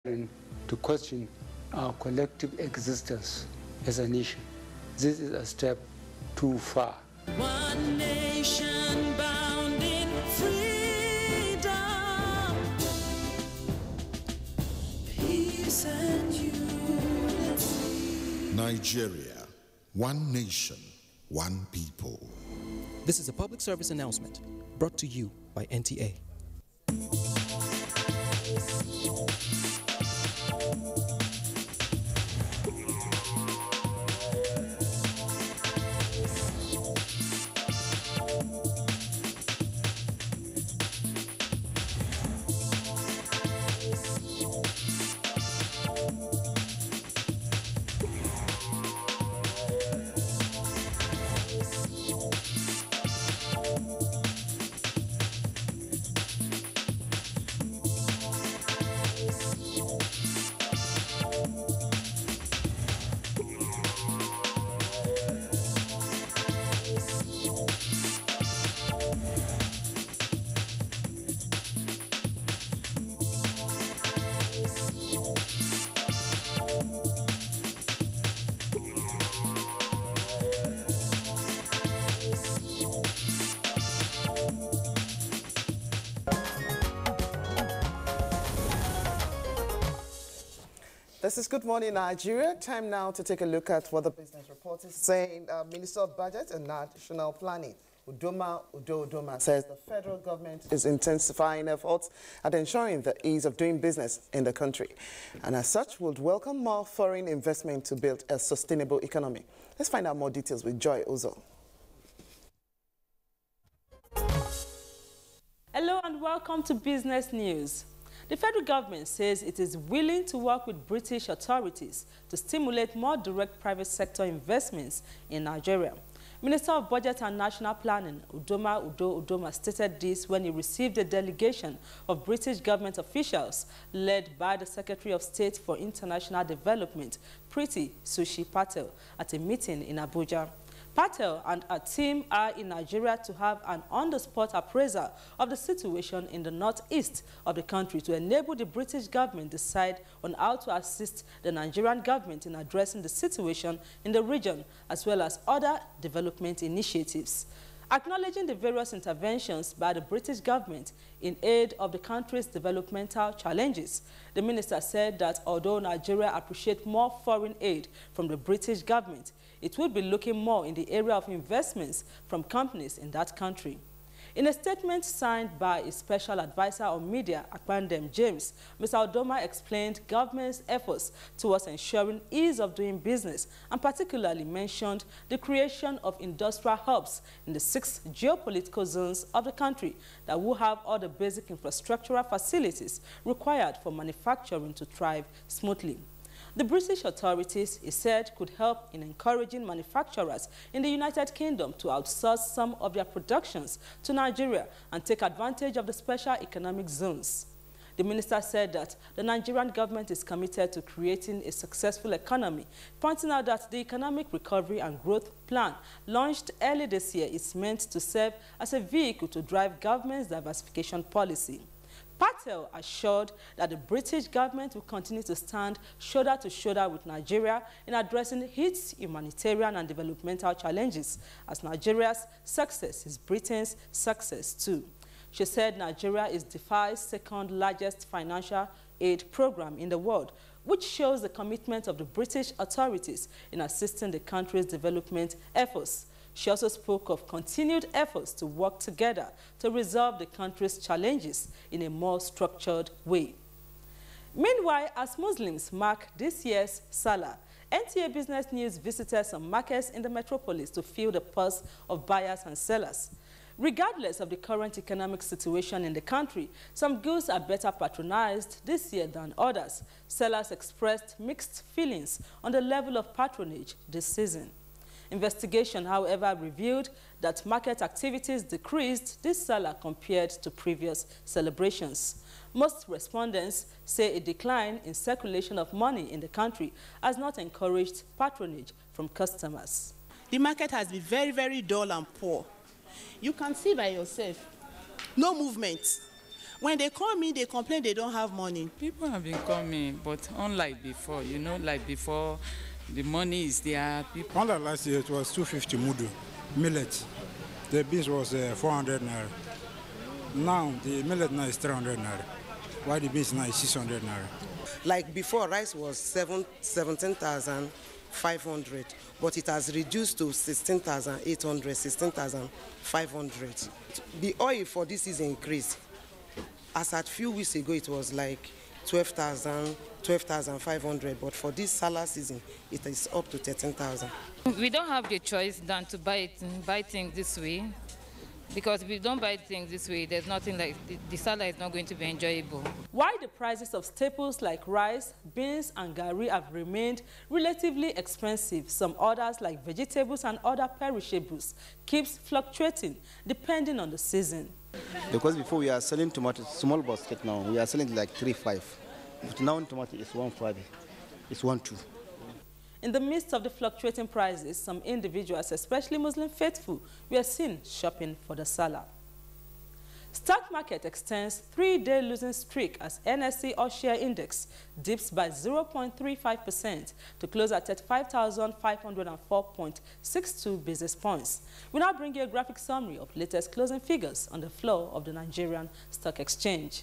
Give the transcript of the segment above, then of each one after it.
to question our collective existence as a nation. This is a step too far. One nation bound in freedom, peace and unity. Nigeria, one nation, one people. This is a public service announcement brought to you by NTA. This is Good Morning Nigeria. Time now to take a look at what the business report is saying. Minister of Budget and National Planning, Udoma, says the federal government is intensifying efforts at ensuring the ease of doing business in the country, and as such would welcome more foreign investment to build a sustainable economy. Let's find out more details with Joy Ozo. Hello and welcome to Business News. The federal government says it is willing to work with British authorities to stimulate more direct private sector investments in Nigeria. Minister of Budget and National Planning, Udoma, stated this when he received a delegation of British government officials led by the Secretary of State for International Development, Priti Sushi Patel, at a meeting in Abuja. Patel and her team are in Nigeria to have an on-the-spot appraisal of the situation in the northeast of the country to enable the British government decide on how to assist the Nigerian government in addressing the situation in the region, as well as other development initiatives. Acknowledging the various interventions by the British government in aid of the country's developmental challenges, the minister said that although Nigeria appreciates more foreign aid from the British government, it would be looking more in the area of investments from companies in that country. In a statement signed by a special advisor on media, Akpandem James, Mr. Udoma explained government's efforts towards ensuring ease of doing business and particularly mentioned the creation of industrial hubs in the 6 geopolitical zones of the country that will have all the basic infrastructural facilities required for manufacturing to thrive smoothly. The British authorities, he said, could help in encouraging manufacturers in the United Kingdom to outsource some of their productions to Nigeria and take advantage of the special economic zones. The minister said that the Nigerian government is committed to creating a successful economy, pointing out that the Economic Recovery and Growth Plan launched early this year is meant to serve as a vehicle to drive government's diversification policy. Patel assured that the British government will continue to stand shoulder to shoulder with Nigeria in addressing its humanitarian and developmental challenges, as Nigeria's success is Britain's success too. She said Nigeria is the 5th second largest financial aid program in the world, which shows the commitment of the British authorities in assisting the country's development efforts. She also spoke of continued efforts to work together to resolve the country's challenges in a more structured way. Meanwhile, as Muslims mark this year's Salah, NTA Business News visited some markets in the metropolis to feel the pulse of buyers and sellers. Regardless of the current economic situation in the country, some goods are better patronized this year than others. Sellers expressed mixed feelings on the level of patronage this season. Investigation, however, revealed that market activities decreased this Salah compared to previous celebrations. Most respondents say a decline in circulation of money in the country has not encouraged patronage from customers. The market has been very, very dull and poor. You can see by yourself, no movement. When they come in, they complain they don't have money. People have been coming, but unlike before, you know, like before, the money is there. People. Unlike last year, it was 250 mudu, millet. The beans was 400 naira. Now, the millet now is 300 naira, while the beans now is 600 naira. Like before, rice was 17,500, but it has reduced to 16,800, 16,500. The oil for this season increased. As at few weeks ago, it was like 12,000, 12,500, but for this Salah season, it is up to 13,000. We don't have the choice than to buy things this way, because if we don't buy things this way, there's nothing like, the Salah is not going to be enjoyable. While the prices of staples like rice, beans, and gari have remained relatively expensive, some others like vegetables and other perishables keeps fluctuating depending on the season. Because before we are selling tomato, small basket now, we are selling like 3.5. But now tomato is 1.5, it's 1.2. In the midst of the fluctuating prices, some individuals, especially Muslim faithful, were seen shopping for the Salah. Stock market extends 3-day losing streak as NSE All-Share Index dips by 0.35% to close at 35,504.62 basis points. We now bring you a graphic summary of latest closing figures on the floor of the Nigerian Stock Exchange.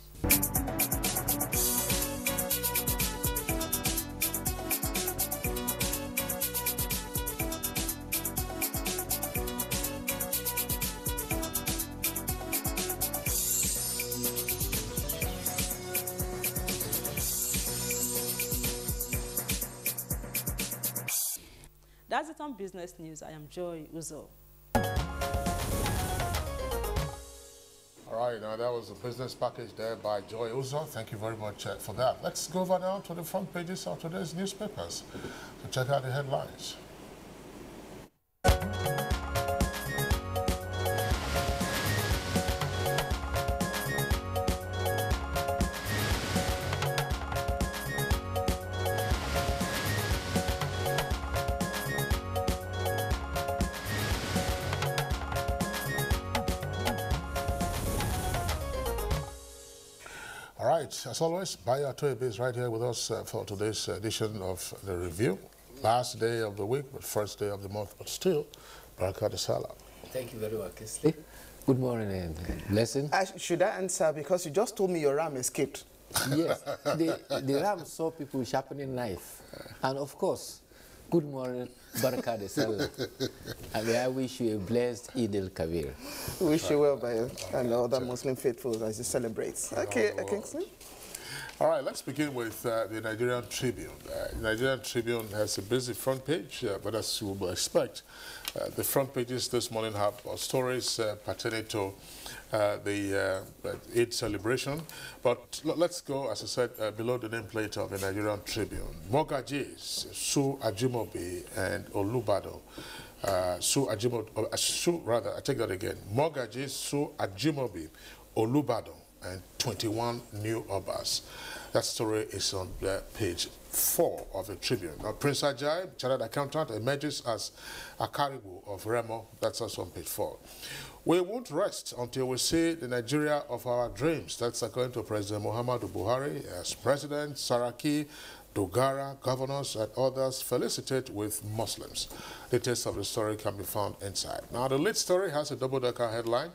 That's it on Business News. I am Joy Uzo. All right, now that was the business package there by Joy Uzo. Thank you very much for that. Let's go over now to the front pages of today's newspapers to check out the headlines. As always, Bayo Atoyebe is right here with us for today's edition of the review. Last day of the week, but first day of the month, but still, Baraka de Salah. Thank you very much, Kisley. Good morning and blessing. Should I answer? Because you just told me your ram escaped. Yes, the ram saw people sharpening knife. And of course, good morning, Baraka de Salah. I wish you a blessed Eid al-Kabir. Wish you well, Bayo, and all the Muslim faithful as you celebrate. Okay, Kingsley. All right, let's begin with the Nigerian Tribune. The Nigerian Tribune has a busy front page, but as you will expect, the front pages this morning have stories pertaining to the Eid celebration. But let's go, as I said, below the nameplate of the Nigerian Tribune. Mortgagees, Sue Ajimobi and Olubado. I take that again. Mortgagees, Sue Ajimobi, Olubado, and 21 new Obas. That story is on page 4 of the Tribune. Now, Prince Ajayi, chartered accountant, emerges as a Caribou of Remo. That's also on page 4. We won't rest until we see the Nigeria of our dreams. That's according to President Muhammadu Buhari, as President Saraki, Dogara, governors, and others felicitate with Muslims. Details of the story can be found inside. Now, the lead story has a double-decker headline.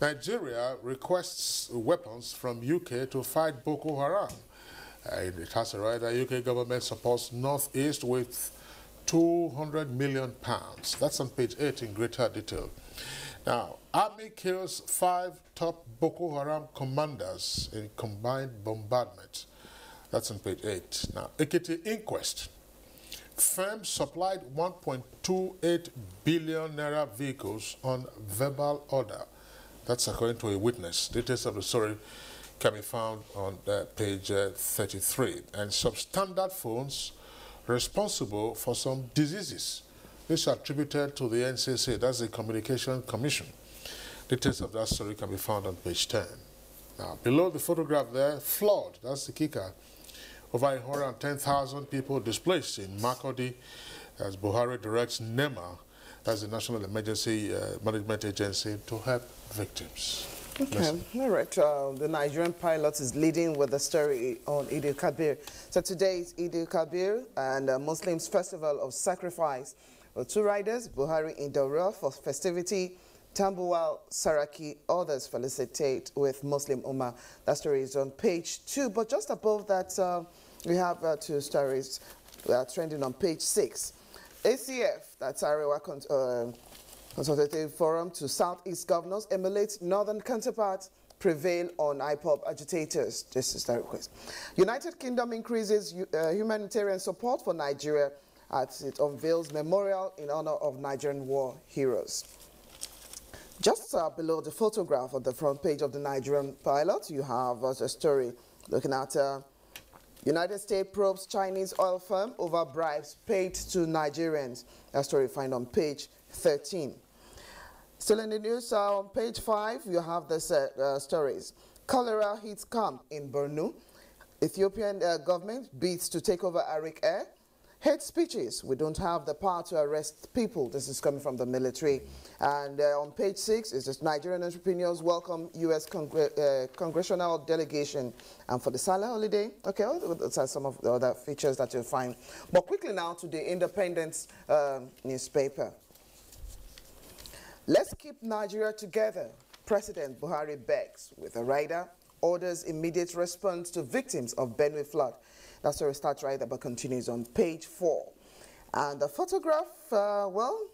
Nigeria requests weapons from UK to fight Boko Haram. It has a right that UK government supports Northeast with £200 million. That's on page 8 in greater detail. Now, Army kills 5 top Boko Haram commanders in combined bombardment. That's on page 8. Now, Ekiti inquest. Firm supplied 1.28 billion naira vehicles on verbal order. That's according to a witness. Details of the story can be found on page 33. And substandard phones responsible for some diseases. This is attributed to the NCC, that's the Communication Commission. Details of that story can be found on page 10. Now, below the photograph there, flood, that's the kicker. Over 110,000 people displaced in Makurdi as Buhari directs NEMA, that's the National Emergency Management Agency, to help victims. Okay, all right. The Nigerian pilot is leading with the story on Eid al-Kabir. So today is Eid al-Kabir and Muslims' festival of sacrifice. Two riders, Buhari in Daura for festivity, Tambuwal Saraki, others felicitate with Muslim Ummah. That story is on page 2. But just above that, we have two stories trending on page 6. ACF, that's Arewa Consultative Forum to Southeast Governors, emulate Northern counterparts, prevail on IPOB agitators. This is the request. United Kingdom increases humanitarian support for Nigeria as it unveils memorial in honor of Nigerian war heroes. Just below the photograph on the front page of the Nigerian pilot, you have a story looking at United States probes Chinese oil firm over bribes paid to Nigerians. That story you find on page 13. Still in the news, on page 5, you have this stories. Cholera hits camp in Borno. Ethiopian government bids to take over Arik Air. Hate speeches. We don't have the power to arrest people. This is coming from the military. And on page 6 is just Nigerian entrepreneurs welcome U.S. congressional delegation. And for the Salah holiday, okay, those are some of the other features that you'll find. But quickly now to the Independence newspaper. Let's keep Nigeria together, President Buhari begs with a rider, orders immediate response to victims of Benue flood. That story starts right there but continues on page 4. And the photograph, well,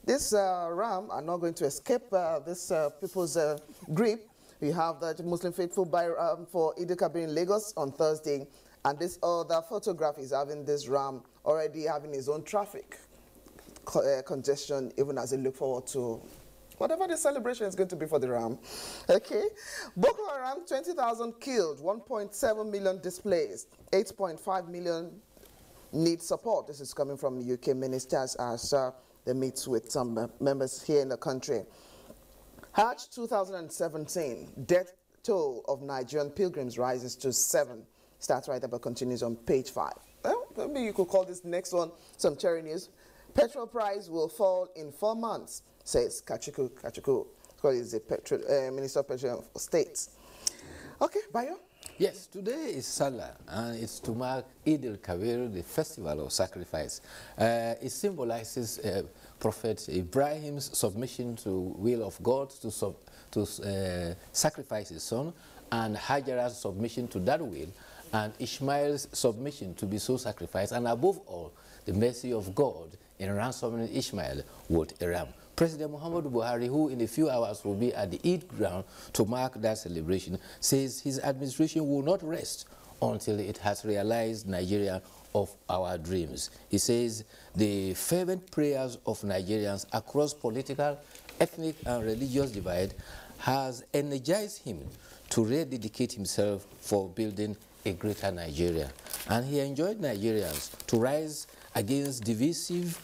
this ram are not going to escape this people's grip. We have the Muslim faithful for Eid al-Kabir in Lagos on Thursday. And this other photograph is having this ram already having his own traffic congestion, even as they look forward to whatever the celebration is going to be for the ram. Okay. Boko Haram, 20,000 killed, 1.7 million displaced, 8.5 million need support. This is coming from UK ministers as they meet with some members here in the country. Hajj 2017, death toll of Nigerian pilgrims rises to 7. Starts right there but continues on page 5. Well, maybe you could call this next one some cherry news. Petrol price will fall in 4 months, says Kachuku, who is the Minister of Petroleum State. Okay, Bayo? Yes, today is Salah, and it's to mark Eid al-Kabir, the festival of sacrifice. It symbolizes Prophet Ibrahim's submission to will of God to sacrifice his son, and Hajar's submission to that will, and Ishmael's submission to be so sacrificed, and above all, the mercy of God in ransoming Ishmael with a ram. President Muhammadu Buhari, who in a few hours will be at the Eid ground to mark that celebration, says his administration will not rest until it has realized Nigeria of our dreams. He says the fervent prayers of Nigerians across political, ethnic, and religious divide has energized him to rededicate himself for building a greater Nigeria. And he enjoined Nigerians to rise against divisive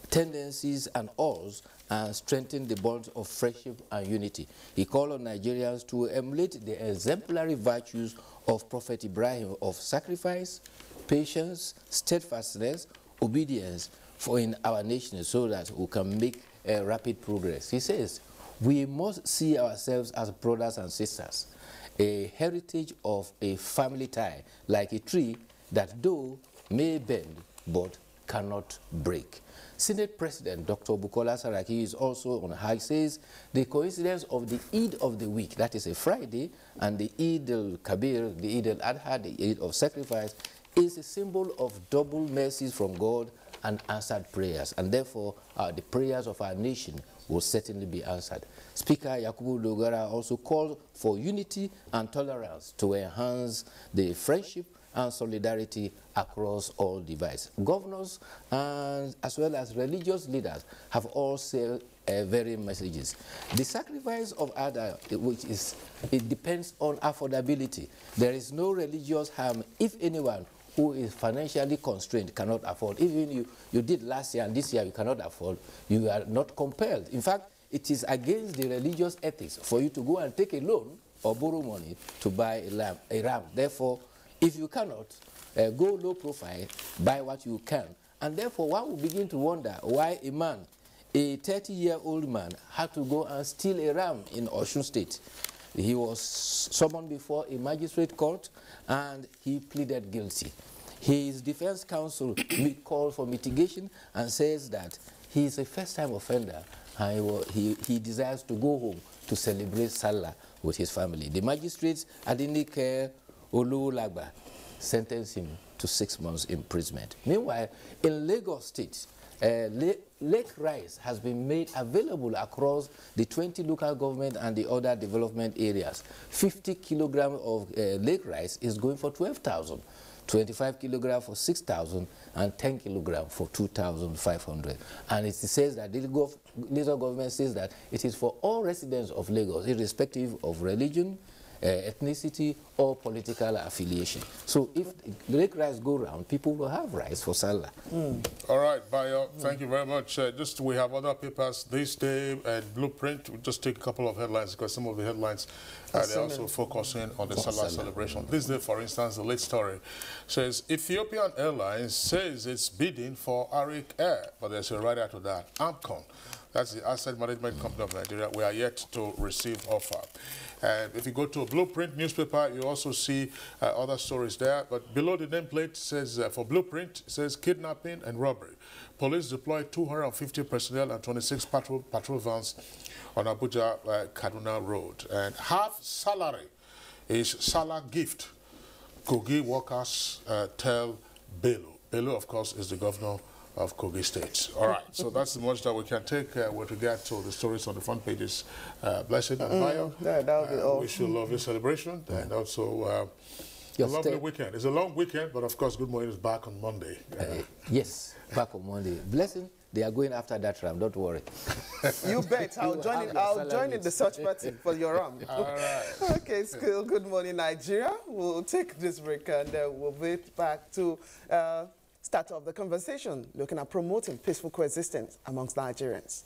tendencies and alls and strengthen the bonds of friendship and unity. He called on Nigerians to emulate the exemplary virtues of Prophet Ibrahim of sacrifice, patience, steadfastness, obedience in our nation so that we can make rapid progress. He says, we must see ourselves as brothers and sisters, a heritage of a family tie, like a tree that though may bend but cannot break. Senate President Dr. Bukola Saraki is also on high, says the coincidence of the Eid of the week, that is a Friday, and the Eid al-Kabir, the Eid al-Adha, the Eid of sacrifice, is a symbol of double mercies from God and answered prayers, and therefore the prayers of our nation will certainly be answered. Speaker Yakubu Dogara also called for unity and tolerance to enhance the friendship and solidarity across all divides. Governors and as well as religious leaders have all said varying messages. The sacrifice of others, it depends on affordability. There is no religious harm if anyone who is financially constrained cannot afford. Even you did last year and this year you cannot afford, you are not compelled. In fact, it is against the religious ethics for you to go and take a loan or borrow money to buy a ram. Therefore, if you cannot, go low profile, buy what you can. And therefore, one will begin to wonder why a man, a 30-year-old man, had to go and steal a ram in Osun State. He was summoned before a magistrate court and he pleaded guilty. His defense counsel called for mitigation and says that he is a first-time offender and he desires to go home to celebrate Salah with his family. The magistrate, Adinike Olulagba, sentenced him to 6 months imprisonment. Meanwhile, in Lagos State, lake rice has been made available across the 20 local government and the other development areas. 50 kilograms of lake rice is going for 12,000. 25 kilograms for 6,000 and 10 kilograms for 2,500. And it says that the Lagos government says that it is for all residents of Lagos, irrespective of religion, ethnicity, or political affiliation. So if the lake rice go round, people will have rice for Salah. All right, Bayo, thank you very much. We have other papers this day and Blueprint. We'll just take a couple of headlines because some of the headlines they're also focusing on the Salah celebration. This day, for instance, the late story says Ethiopian Airlines says it's bidding for Arik Air, but there's a rider to that, AMCON. That's the Asset Management Company of Nigeria. We are yet to receive offer. And if you go to a Blueprint newspaper, you also see other stories there. But below the nameplate says, for Blueprint, it says kidnapping and robbery. Police deployed 250 personnel and 26 patrol vans on Abuja Kaduna Road. And half salary is Salah gift. Kogi workers tell Bello. Bello, of course, is the governor of Kogi State. All right, so that's the much that we can take with regard to the stories on the front pages. Blessed and Bayo. That'll be all. Wish you a lovely celebration and also a lovely weekend. It's a long weekend, but of course, Good Morning is back on Monday. Yes, back on Monday. Blessing, they are going after that ram, don't worry. You bet. I'll join in the search party for your ram. All right. Okay, still Good Morning Nigeria. We'll take this break and we'll be back to start off the conversation looking at promoting peaceful coexistence amongst Nigerians.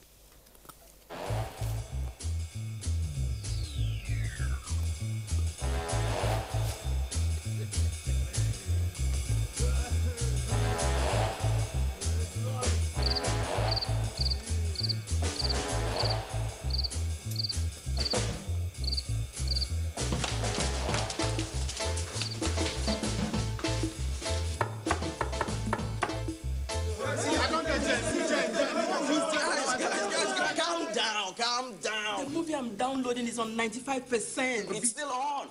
I'm downloading is on 95%. It's still on.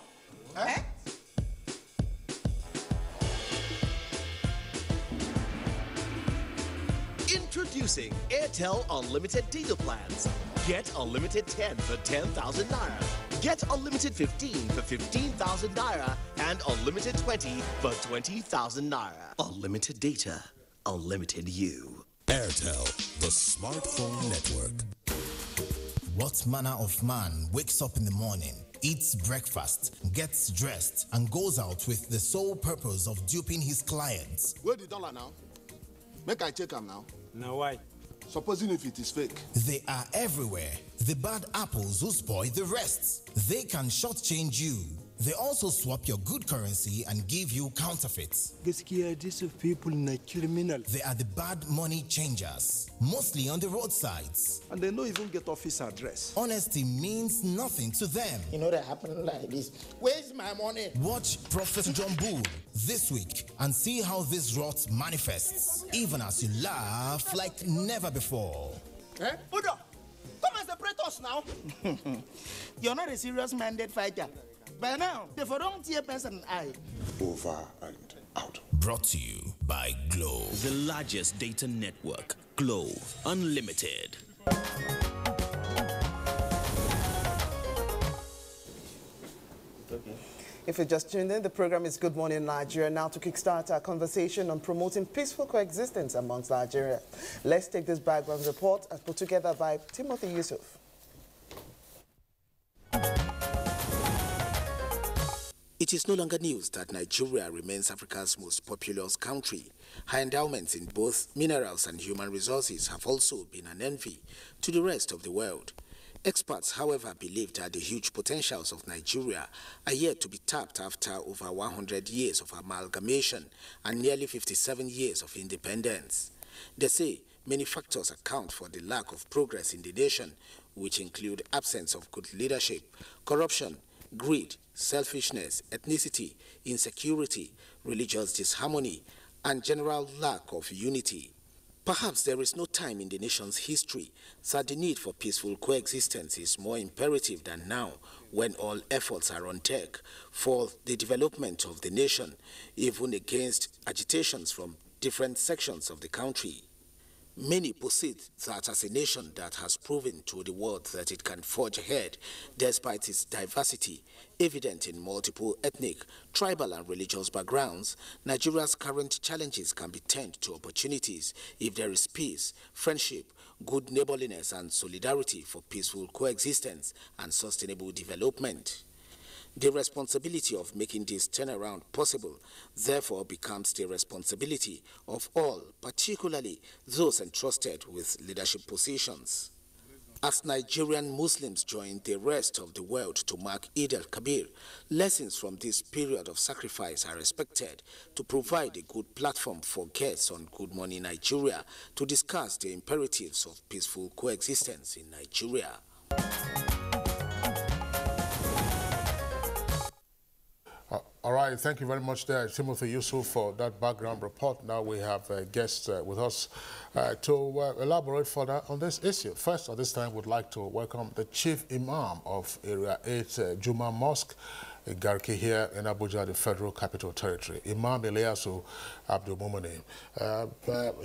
Eh? Introducing Airtel Unlimited Data Plans. Get Unlimited 10 for 10,000 Naira. Get Unlimited 15 for 15,000 Naira. And Unlimited 20 for 20,000 Naira. Unlimited data. Unlimited you. Airtel, the smartphone network. What manner of man wakes up in the morning, eats breakfast, gets dressed, and goes out with the sole purpose of duping his clients? Where the dollar now? Make I check them now. Now why? Supposing if it is fake. They are everywhere. The bad apples who spoil the rest. They can shortchange you. They also swap your good currency and give you counterfeits. These people are criminal. They are the bad money changers, mostly on the roadsides. And they don't even get office address. Honesty means nothing to them. You know that happened like this. Where's my money? Watch Prophet John Bull this week and see how this rot manifests, even as you laugh like never before. Eh? Udo, come and separate us now. You're not a serious-minded fighter. By now, the don't tear person eye. Over and out. Brought to you by Glow. The largest data network. Glow Unlimited. If you just tuned in, the program is Good Morning Nigeria. Now to kickstart our conversation on promoting peaceful coexistence amongst Nigeria. Let's take this background report as put together by Timothy Yusuf. It is no longer news that Nigeria remains Africa's most populous country. High endowments in both minerals and human resources have also been an envy to the rest of the world. Experts, however, believe that the huge potentials of Nigeria are yet to be tapped after over 100 years of amalgamation and nearly 57 years of independence. They say many factors account for the lack of progress in the nation, which include absence of good leadership, corruption, greed, selfishness, ethnicity, insecurity, religious disharmony, and general lack of unity. Perhaps there is no time in the nation's history that the need for peaceful coexistence is more imperative than now, when all efforts are on deck for the development of the nation, even against agitations from different sections of the country. Many posit that as a nation that has proven to the world that it can forge ahead despite its diversity, evident in multiple ethnic, tribal and religious backgrounds, Nigeria's current challenges can be turned to opportunities if there is peace, friendship, good neighborliness and solidarity for peaceful coexistence and sustainable development. The responsibility of making this turnaround possible therefore becomes the responsibility of all, particularly those entrusted with leadership positions. As Nigerian Muslims join the rest of the world to mark Eid al-Kabir, lessons from this period of sacrifice are expected to provide a good platform for guests on Good Morning Nigeria to discuss the imperatives of peaceful coexistence in Nigeria. All right, thank you very much there, Timothy Yusuf, for that background report. Now we have a guest with us to elaborate further on this issue. First, at this time, we'd like to welcome the Chief Imam of Area 8 Juma Mosque, Garki here in Abuja, the Federal Capital Territory, Imam Ilyasu Abdul Mumani.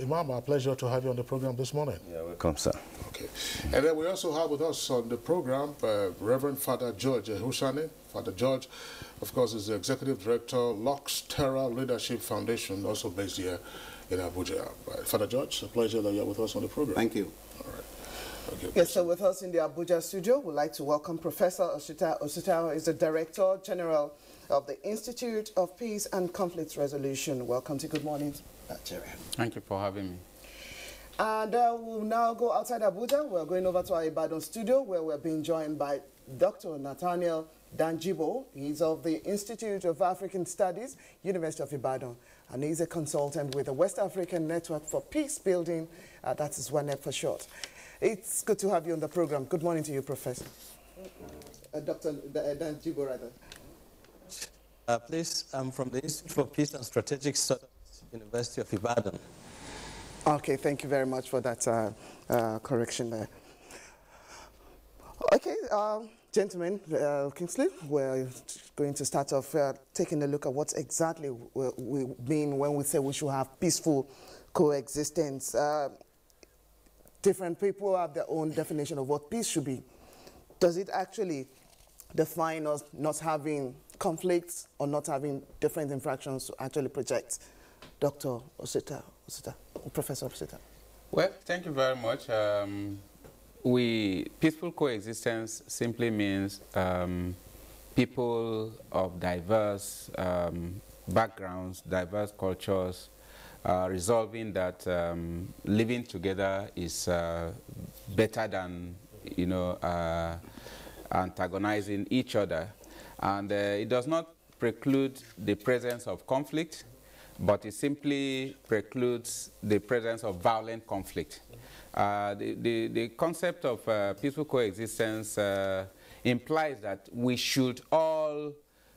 Imam, a pleasure to have you on the program this morning. Yeah, welcome, sir. Okay. And then we also have with us on the program Reverend Father George Husani. Father George, of course, is the Executive Director, Lux Terra Leadership Foundation, also based here in Abuja. Father George, it's a pleasure that you're with us on the program. Thank you. All right. Okay. Yes, so with us in the Abuja studio, we'd like to welcome Professor Osita. Osita is the Director General of the Institute of Peace and Conflict Resolution. Welcome to Good Morning, Nigeria. Thank you for having me. And we'll now go outside Abuja. We're going over to our Ibadan studio, where we're being joined by Dr. Nathaniel Danjibo. He's of the Institute of African Studies, University of Ibadan, and he's a consultant with the West African Network for Peace Building. That is WANEP for short. It's good to have you on the program. Good morning to you, Professor. Dr. Danjibo, rather. Please, I'm from the Institute for Peace and Strategic Studies, University of Ibadan. Okay, thank you very much for that correction there. Okay, gentlemen, Kingsley, we're going to start off taking a look at what exactly we mean when we say we should have peaceful coexistence. Different people have their own definition of what peace should be. Does it actually define us not having conflicts or not having different infractions to actually project? Dr. Osita, Professor Osita. Well, thank you very much. Peaceful coexistence simply means people of diverse backgrounds, diverse cultures, resolving that living together is better than, antagonizing each other. And it does not preclude the presence of conflict, but it simply precludes the presence of violent conflict. The concept of peaceful coexistence implies that we should all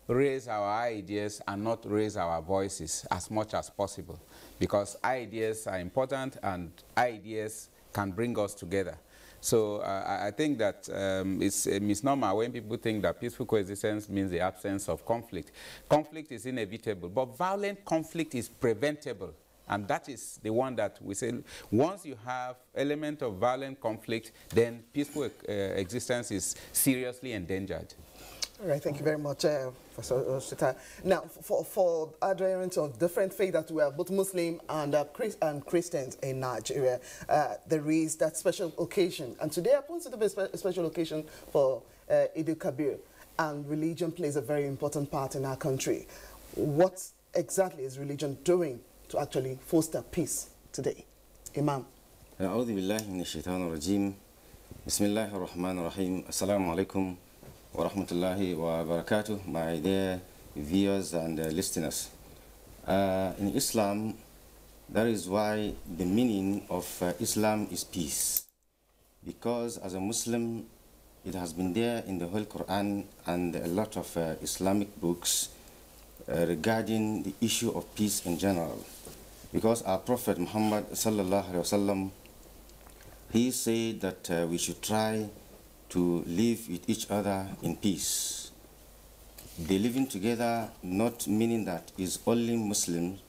raise our ideas and not raise our voices as much as possible, because ideas are important and ideas can bring us together. So I think that it's a misnomer when people think that peaceful coexistence means the absence of conflict. Conflict is inevitable, but violent conflict is preventable. And that is the one that we say, once you have element of violent conflict, then peaceful existence is seriously endangered. All right, thank you very much, Professor Osita. Now, for adherents of different faiths, that we are both Muslim and Christians in Nigeria, there is that special occasion. And today happens to be a special occasion for Eid al-Kabir, and religion plays a very important part in our country. What exactly is religion doing to actually foster peace today? Imam. أعوذ بالله من الشيطان الرجيم بسم الله الرحمن الرحيم السلام عليكم ورحمة الله وبركاته, my dear viewers and listeners. In Islam, that is why the meaning of Islam is peace. Because as a Muslim, it has been there in the whole Quran and a lot of Islamic books regarding the issue of peace in general. Because our Prophet Muhammad sallallahu alaihi wasallam, he said that we should try to live with each other in peace. The living together not meaning that it's only Muslims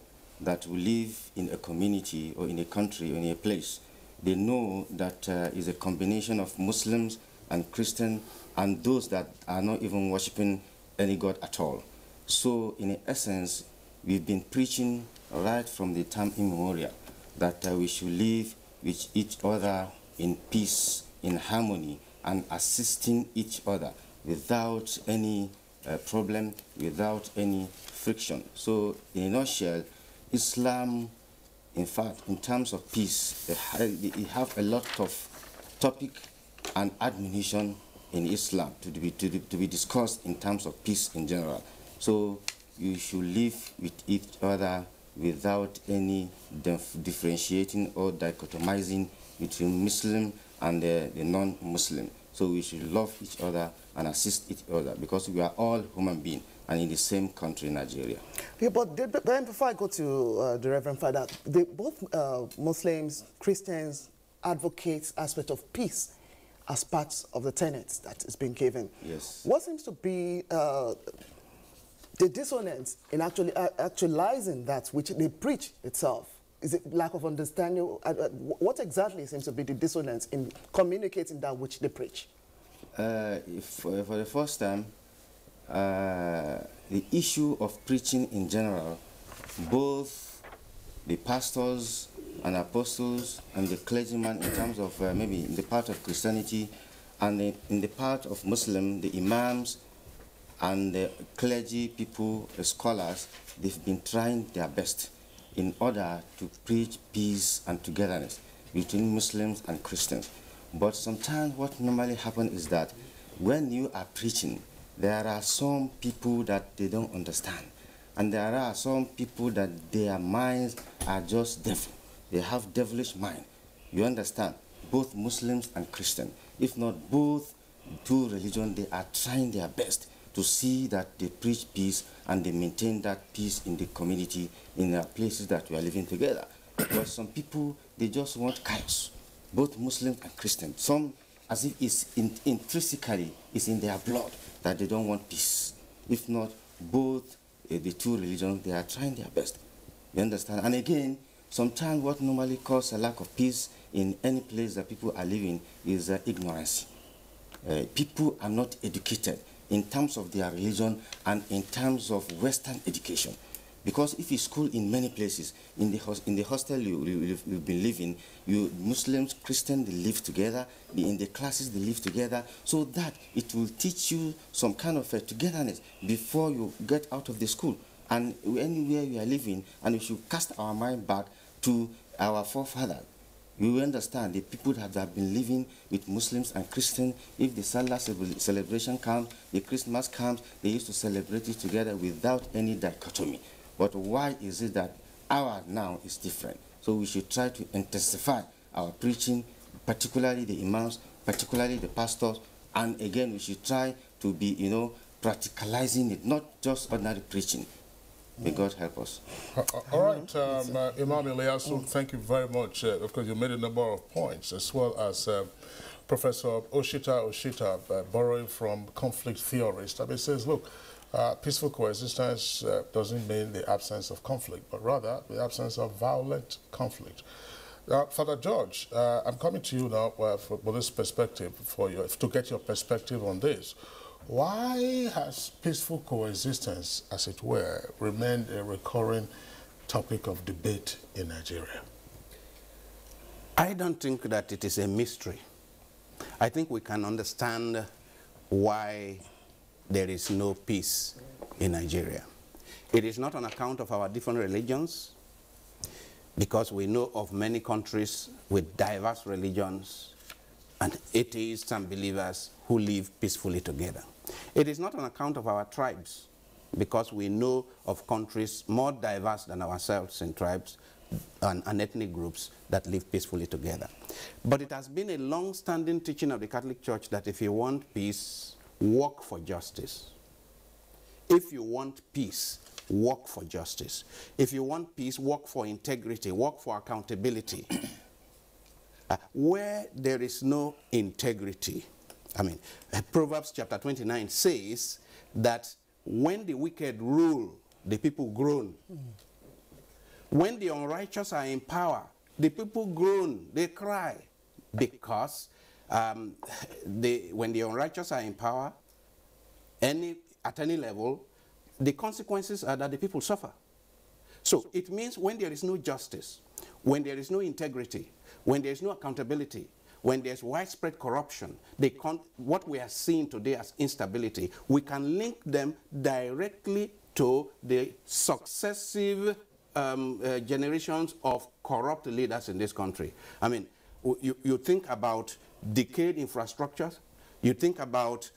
that will live in a community or in a country or in a place. They know that is a combination of Muslims and Christians and those that are not even worshiping any God at all. So in essence, we've been preaching right from the time immemorial that we should live with each other in peace, in harmony, and assisting each other without any problem, without any friction. So in a nutshell, Islam, in fact, in terms of peace, they have a lot of topic and admonition in Islam to be discussed in terms of peace in general. So you should live with each other without any differentiating or dichotomizing between Muslim and the non-Muslim. So we should love each other and assist each other because we are all human beings and in the same country, Nigeria. Yeah, but then before I go to the Reverend Father, both Muslims, Christians advocate aspect of peace as part of the tenets that is being given. Yes. What seems to be the dissonance in actualizing that which they preach itself? Is it lack of understanding? What exactly seems to be the dissonance in communicating that which they preach? For the first time, the issue of preaching in general, both the pastors and apostles and the clergyman in terms of maybe in the part of Christianity and in the part of Muslim, the imams and the clergy people, the scholars, they've been trying their best in order to preach peace and togetherness between Muslims and Christians. But sometimes what normally happens is that when you are preaching, there are some people that they don't understand. And there are some people that their minds are just devil. They have devilish mind. You understand? Both Muslims and Christians. If not both two religions, they are trying their best to see that they preach peace and they maintain that peace in the community, in the places that we are living together. But some people, they just want chaos, both Muslim and Christian. Some, as if it's intrinsically, it's in their blood that they don't want peace. If not, both the two religions, they are trying their best. You understand? And again, sometimes what normally causes a lack of peace in any place that people are living is ignorance. People are not educated in terms of their religion and in terms of Western education. Because if you school in many places, in the hostel you've been living, you Muslims, Christians, they live together, in the classes they live together, so that it will teach you some kind of togetherness before you get out of the school. And anywhere we are living, and we should cast our mind back to our forefathers. You understand, the people that have been living with Muslims and Christians, if the Salah celebration comes, the Christmas comes, they used to celebrate it together without any dichotomy. But why is it that our now is different? So we should try to intensify our preaching, particularly the imams, particularly the pastors, and again we should try to be, practicalizing it, not just ordinary preaching. May God help us. All right, Imam Ilyasu, thank you very much. Of course, you made a number of points, as well as Professor Oshita, borrowing from conflict theorists. I mean, says, look, peaceful coexistence doesn't mean the absence of conflict, but rather the absence of violent conflict. Father George, I'm coming to you now for this perspective, to get your perspective on this. Why has peaceful coexistence, as it were, remained a recurring topic of debate in Nigeria? I don't think that it is a mystery. I think we can understand why there is no peace in Nigeria. It is not on account of our different religions, because we know of many countries with diverse religions and atheists and believers who live peacefully together. It is not on account of our tribes, because we know of countries more diverse than ourselves in tribes, and ethnic groups that live peacefully together. But it has been a long-standing teaching of the Catholic Church that if you want peace, work for justice. If you want peace, work for justice. If you want peace, work for integrity, work for accountability. Where there is no integrity, Proverbs chapter 29 says that when the wicked rule, the people groan. When the unrighteous are in power, the people groan, they cry. Because when the unrighteous are in power, at any level, the consequences are that the people suffer. So it means when there is no justice, when there is no integrity, when there is no accountability, when there's widespread corruption, what we are seeing today as instability, we can link them directly to the successive generations of corrupt leaders in this country. You think about decayed infrastructures, you think about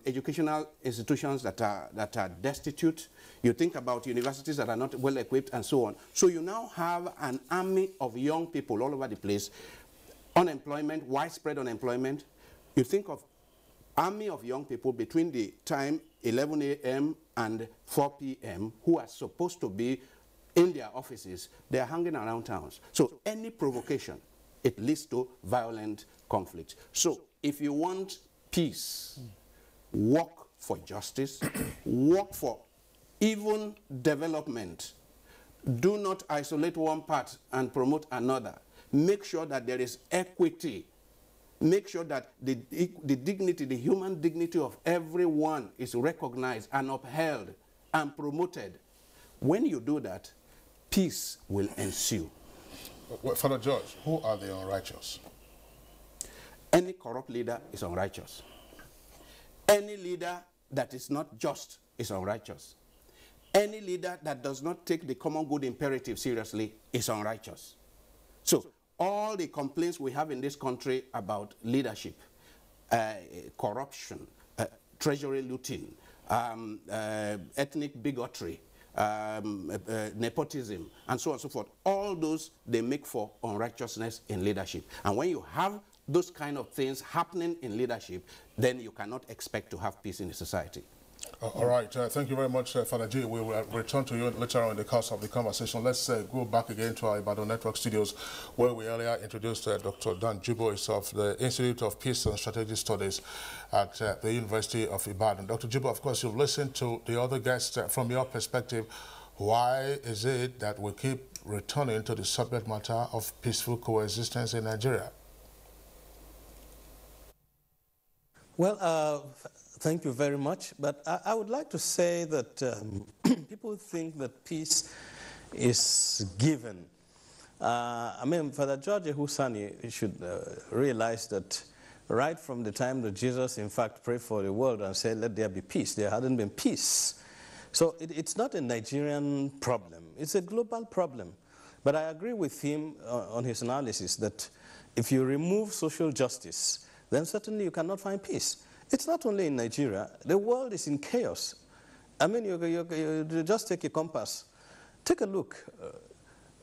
educational institutions that are destitute, you think about universities that are not well equipped, and so on. So you now have an army of young people all over the place, unemployment, widespread unemployment. You think of army of young people between the time 11 a.m. and 4 p.m. who are supposed to be in their offices. They are hanging around towns. So any provocation, it leads to violent conflict. So if you want peace, work for justice, work for even development. Do not isolate one part and promote another. Make sure that there is equity. Make sure that the dignity, the human dignity of everyone is recognized and upheld and promoted. When you do that, peace will ensue. Father George, who are the unrighteous? Any corrupt leader is unrighteous. Any leader that is not just is unrighteous. Any leader that does not take the common good imperative seriously is unrighteous. So all the complaints we have in this country about leadership, corruption, treasury looting, ethnic bigotry, nepotism, and so on and so forth, all those, they make for unrighteousness in leadership. And when you have those kind of things happening in leadership, then you cannot expect to have peace in the society. All right. Thank you very much, Father G. We will return to you later on in the course of the conversation. Let's go back again to our Ibadan Network studios, where we earlier introduced Dr. Dan Jibo of the Institute of Peace and Strategic Studies at the University of Ibadan. Dr. Jibo, of course, you've listened to the other guests. From your perspective, why is it that we keep returning to the subject matter of peaceful coexistence in Nigeria? Well, thank you very much. But I would like to say that people think that peace is given. Father George Ehusani should realize that right from the time that Jesus, in fact, prayed for the world and said, let there be peace, there hadn't been peace. So it's not a Nigerian problem. It's a global problem. But I agree with him on his analysis that if you remove social justice, then certainly you cannot find peace. It's not only in Nigeria. The world is in chaos. You just take a compass. Take a look.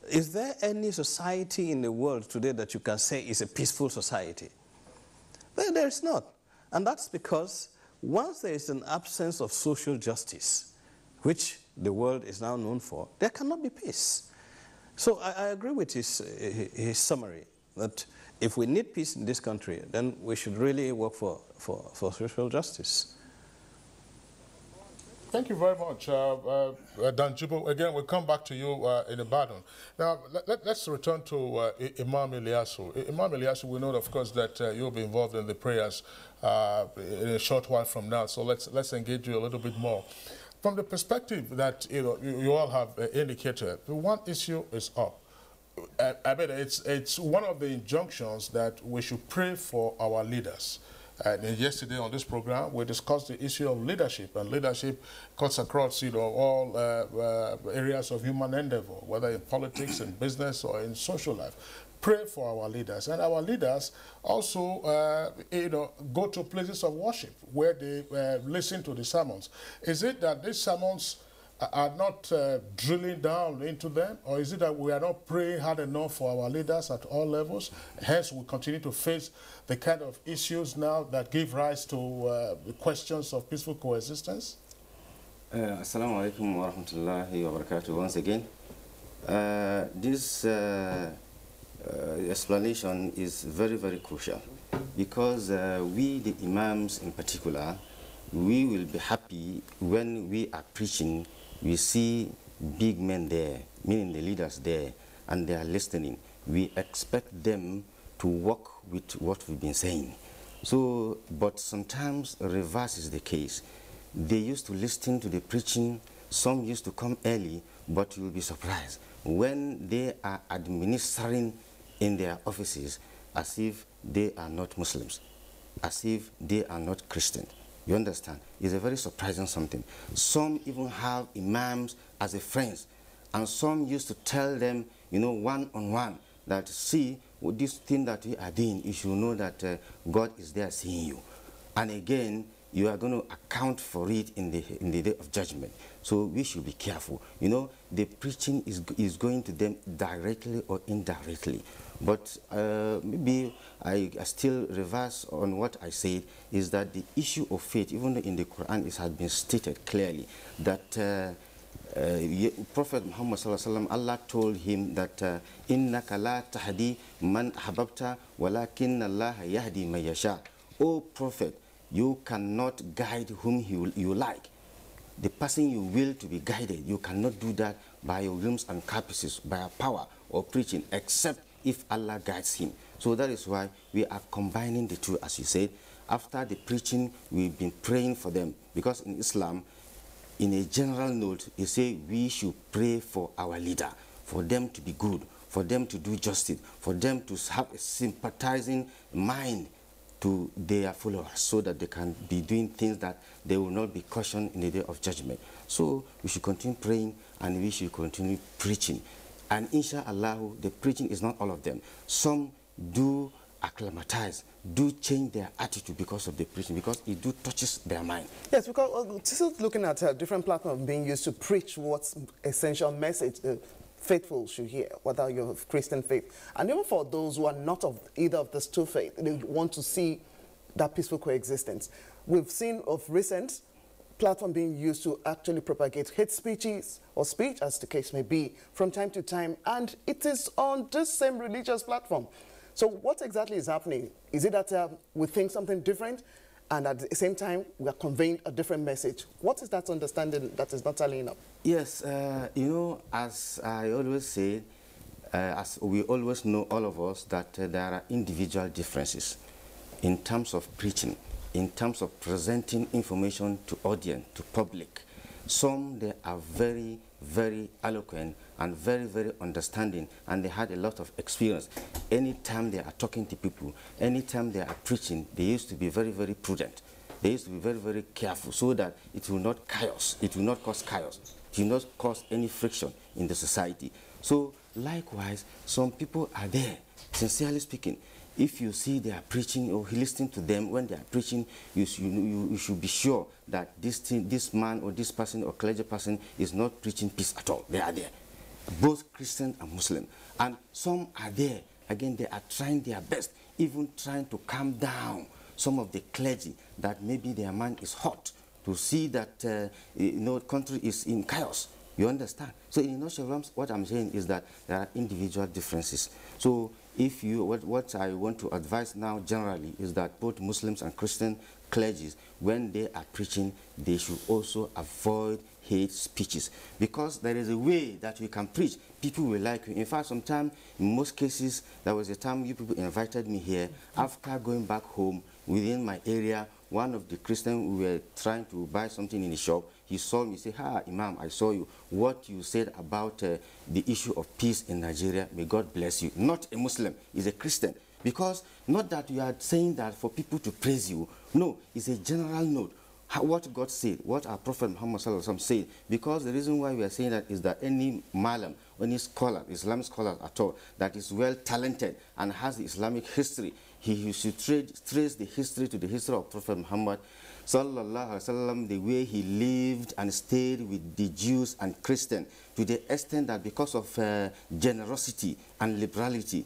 Is there any society in the world today that you can say is a peaceful society? There is not. And that's because once there is an absence of social justice, which the world is now known for, there cannot be peace. So I agree with his summary that if we need peace in this country, then we should really work for social justice. Thank you very much, Dan Jibo. Again, we'll come back to you in Ibadan. Now, let's return to Imam Ilyasu. Imam Ilyasu, we know, of course, that you'll be involved in the prayers in a short while from now, so let's engage you a little bit more. From the perspective that you all have indicated, one issue is up. It's one of the injunctions that we should pray for our leaders. And yesterday on this program, we discussed the issue of leadership, and leadership cuts across, all areas of human endeavor, whether in politics, in business, or in social life. Pray for our leaders, and our leaders also, go to places of worship where they listen to the sermons. Is it that these sermons are not drilling down into them? Or is it that we are not praying hard enough for our leaders at all levels? Hence, we continue to face the kind of issues now that give rise to the questions of peaceful coexistence? Assalamu alaikum wa rahmatullahi wa barakatuh once again. This explanation is very, very crucial because we, the imams in particular, we will be happy when we are preaching, we see big men there, meaning the leaders there, and they are listening. We expect them to work with what we've been saying. So, but sometimes reverse is the case. They used to listen to the preaching, some used to come early, but you'll be surprised when they are administering in their offices as if they are not Muslims, as if they are not Christian. You understand? It's a very surprising something. Some even have imams as a friends, and some used to tell them, you know, one-on-one, that see, with this thing that we are doing, you should know that God is there seeing you. And again, you are going to account for it in the day of judgment. So we should be careful. You know, the preaching is going to them directly or indirectly. But maybe I still reverse on what I said, is that the issue of faith, even though in the Quran it has been stated clearly, that Prophet Muhammad sallallahu alaihi wasallam, Allah told him that innaka la tahdi man ahbabta walakin Allah yahdi man yasha. O Prophet, you cannot guide whom you like. The person you will to be guided, you cannot do that by your whims and caprices, by your power or preaching, except if Allah guides him. So that is why we are combining the two, as you said. After the preaching, we've been praying for them. Because in Islam, in a general note, they say we should pray for our leader, for them to be good, for them to do justice, for them to have a sympathizing mind to their followers, so that they can be doing things that they will not be cautioned in the day of judgment. So we should continue praying and we should continue preaching. And inshallah, the preaching is not all of them. Some do acclimatize, do change their attitude because of the preaching, because it do touches their mind. Yes, because still looking at different platforms being used to preach what's essential message faithful should hear, whether you're of Christian faith. And even for those who are not of either of these two faiths, they want to see that peaceful coexistence. We've seen of recent platform being used to actually propagate hate speeches or speech, as the case may be, from time to time, and it is on this same religious platform. So what exactly is happening? Is it that we think something different, and at the same time we are conveying a different message? What is that understanding that is not tallying up? Yes, you know, as I always say, as we always know, all of us, that there are individual differences in terms of preaching, in terms of presenting information to audience, to public. Some, they are very, very eloquent and very, very understanding, and they had a lot of experience. Anytime they are talking to people, anytime they are preaching, they used to be very, very prudent. They used to be very, very careful so that it will not chaos, it will not cause chaos, it will not cause any friction in the society. So likewise, some people are there, sincerely speaking. If you see they are preaching or listening to them when they are preaching, you should be sure that this man or this person or clergy person is not preaching peace at all. They are there, both Christian and Muslim. And some are there, again, they are trying their best, even trying to calm down some of the clergy that maybe their mind is hot to see that you know, country is in chaos. You understand? So in a nutshell, what I'm saying is that there are individual differences. So if you, what I want to advise now generally is that both Muslims and Christian clergies, when they are preaching, they should also avoid hate speeches, because there is a way that you can preach. People will like you. In fact, sometimes, in most cases, there was a time you people invited me here. After going back home, within my area, one of the Christians, we were trying to buy something in the shop. He saw me, say, "Ah, Imam, I saw you. What you said about the issue of peace in Nigeria, may God bless you." Not a Muslim, he's a Christian. Because not that you are saying that for people to praise you. No, it's a general note. What God said, what our Prophet Muhammad said. Because the reason why we are saying that is that any Malam, any scholar, Islamic scholar at all, that is well talented and has the Islamic history, he should trace the history to the history of Prophet Muhammad. Sallallahu Alaihi Wasallam, the way he lived and stayed with the Jews and Christians, to the extent that because of generosity and liberality,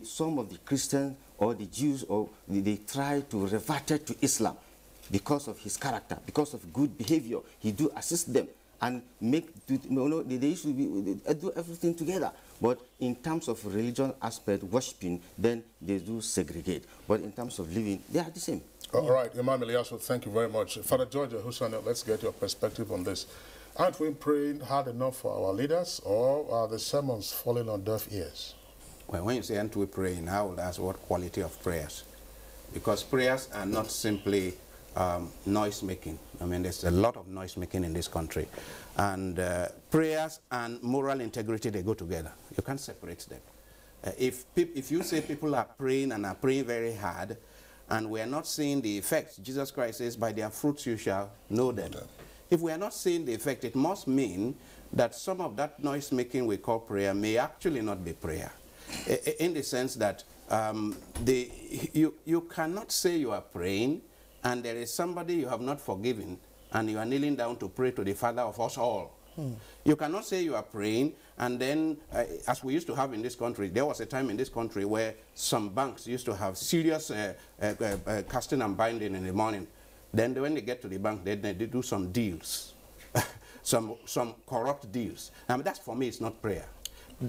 some of the Christians or the Jews, or they tried to revert to Islam because of his character, because of good behavior. He do assist them and make, they used to do everything together. But in terms of religion aspect, worshipping, then they do segregate. But in terms of living, they are the same. All right, Imam Eliasu, thank you very much. Father George Hussein, let's get your perspective on this. Aren't we praying hard enough for our leaders, or are the sermons falling on deaf ears? Well, when you say aren't we praying, I would ask what quality of prayers? Because prayers are not simply noise making. I mean, there's a lot of noise making in this country. And prayers and moral integrity, they go together. You can't separate them. If you say people are praying and are praying very hard, and we are not seeing the effects, Jesus Christ says, by their fruits you shall know them. If we are not seeing the effect, it must mean that some of that noise making we call prayer may actually not be prayer. In the sense that you cannot say you are praying and there is somebody you have not forgiven and you are kneeling down to pray to the Father of us all. You cannot say you are praying and then, as we used to have in this country, there was a time in this country where some banks used to have serious casting and binding in the morning. Then when they get to the bank, they do some deals, some corrupt deals. I mean, that's, for me, it's not prayer.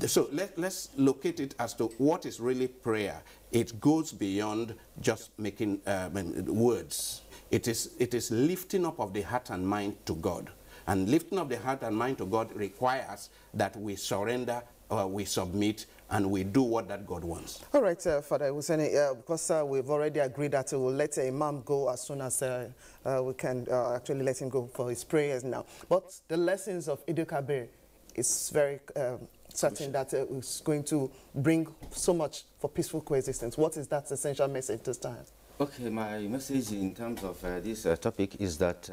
So let's locate it as to what is really prayer. It goes beyond just making words. It is lifting up of the heart and mind to God. And lifting up the heart and mind to God requires that we surrender, we submit, and we do what that God wants. All right, Father Hussein, because we've already agreed that we'll let Imam go as soon as we can actually let him go for his prayers now. But the lessons of Eid al-Kabir is very certain that it's going to bring so much for peaceful coexistence. What is that essential message this time? Okay, my message in terms of this topic is that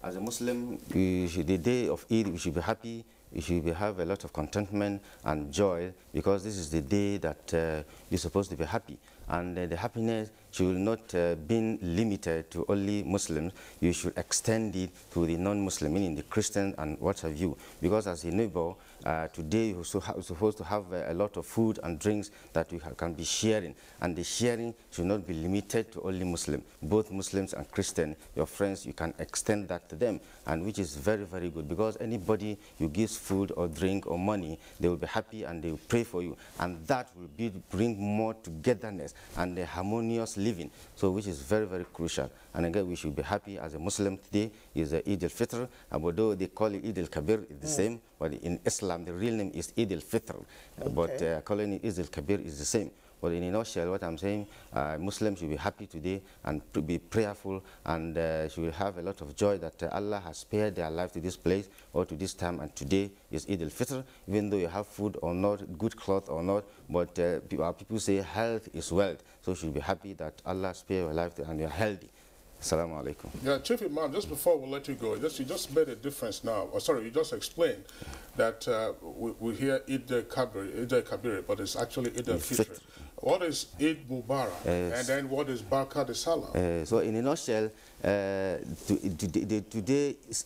as a Muslim, the day of Eid, we should be happy. We should have a lot of contentment and joy, because this is the day that you're supposed to be happy. And the happiness should not be limited to only Muslims. You should extend it to the non-Muslim, meaning the Christian and what have you. Because as a neighbor, today you're supposed to have a lot of food and drinks that you can be sharing. And the sharing should not be limited to only Muslim. Both Muslims and Christian, your friends, you can extend that to them, and which is very, very good. Because anybody you give food or drink or money, they will be happy and they will pray for you. And that will bring more togetherness and a harmonious living, so which is very, very crucial. And again, we should be happy as a Muslim. Today is Eid al-Fitr, although they call it Eid al-Kabir, it's the same, but in Islam, the real name is Eid al-Fitr, but calling it Eid al-Kabir is the same. But in a nutshell, what I'm saying, Muslims should be happy today and be prayerful, and should have a lot of joy that Allah has spared their life to this place or to this time, and today is Eid al-Fitr, even though you have food or not, good cloth or not, but people say health is wealth, so you should be happy that Allah spared your life and you're healthy. Assalamu alaikum. Yeah, Chief Imam, just before we let you go, you just made a difference now. Oh, sorry, you just explained that we hear Eid al-Kabir, but it's actually Eid al-Fitr. What is Eid Mubarak, and then what is Barka de Salah? So in a nutshell, today is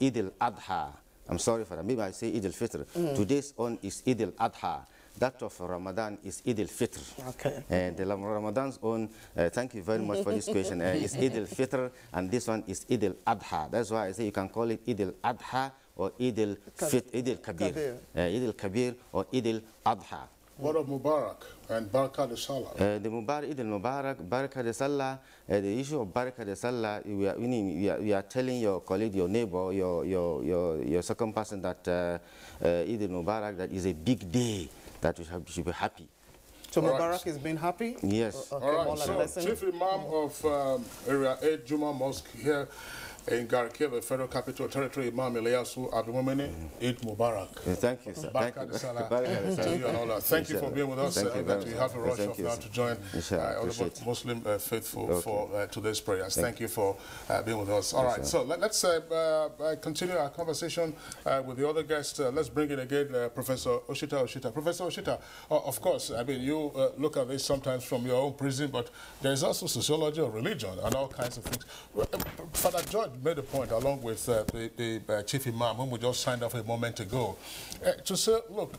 Eid al-Adha. I'm sorry for that. Maybe I say Eid al-Fitr. Today's on is Eid al-Adha. That of Ramadan is Eid al-Fitr. Okay. And the Ramadan's own, thank you very much for this question, is Eid al-Fitr, and this one is Eid al-Adha. That's why I say you can call it Eid al-Adha or Eid al-Kabir. Eid al-Kabir or Eid al-Adha. What of Mubarak and Barka de Salah? The Mubarak, Eid al-Mubarak, Barka de Salah, the issue of Barka de Salah, we are telling your colleague, your neighbor, your second person that Eid al-Mubarak, that is a big day, that we should be happy. So Mubarak is being happy? Yes. All right, so Chief Imam of Area 8 Juma Mosque here, in Garikil, the Federal Capital Territory, Imam Eliasu Abimomene, Eid Mubarak. Thank you, sir. Thank you. To you and all that. Thank you for being with us. We have a rush off now to join all the Muslim faithful for today's prayers. Thank you for being with us. All right, so let's continue our conversation with the other guest. Let's bring in again Professor Oshita. Professor Oshita, of course, I mean, you look at this sometimes from your own prison, but there is also sociology of religion and all kinds of things. Father George made a point along with the Chief Imam, whom we just signed off a moment ago, to say, look,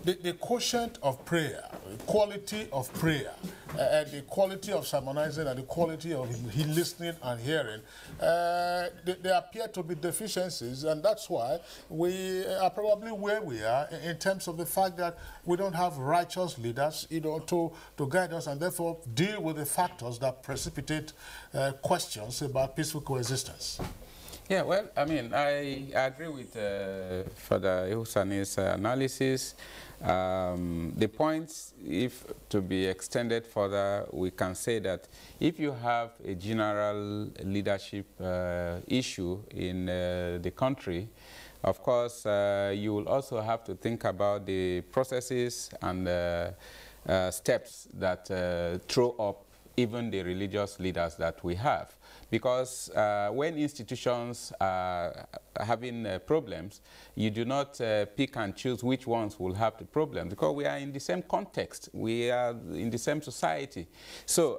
the quotient of prayer, the quality of prayer, and the quality of sermonizing and the quality of listening and hearing, there appear to be deficiencies, and that's why we are probably where we are in terms of the fact that we don't have righteous leaders, you know, to guide us and therefore deal with the factors that precipitate questions about peaceful coexistence. Yeah, well, I mean, I agree with Father Ihusani's analysis. The points, if to be extended further, we can say that if you have a general leadership issue in the country, of course, you will also have to think about the processes and steps that throw up even the religious leaders that we have. Because when institutions are having problems, you do not pick and choose which ones will have the problem, because we are in the same context, we are in the same society. So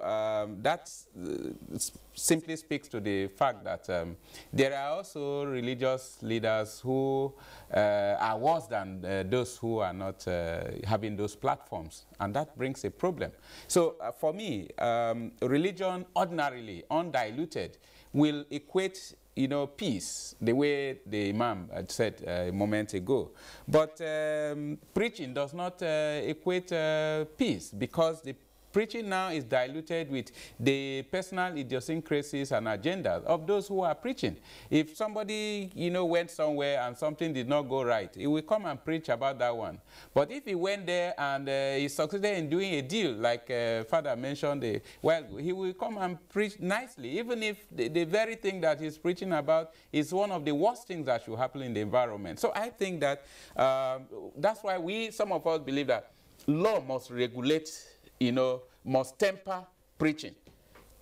that simply speaks to the fact that there are also religious leaders who are worse than those who are not having those platforms, and that brings a problem. So for me, religion ordinarily, undiluted, will equate, you know, peace, the way the Imam had said a moment ago. But preaching does not equate peace, because the preaching now is diluted with the personal idiosyncrasies and agendas of those who are preaching. If somebody, you know, went somewhere and something did not go right, he will come and preach about that one. But if he went there and he succeeded in doing a deal, like Father mentioned, well, he will come and preach nicely, even if the very thing that he's preaching about is one of the worst things that should happen in the environment. So I think that that's why some of us believe that law must regulate, you know, must temper preaching.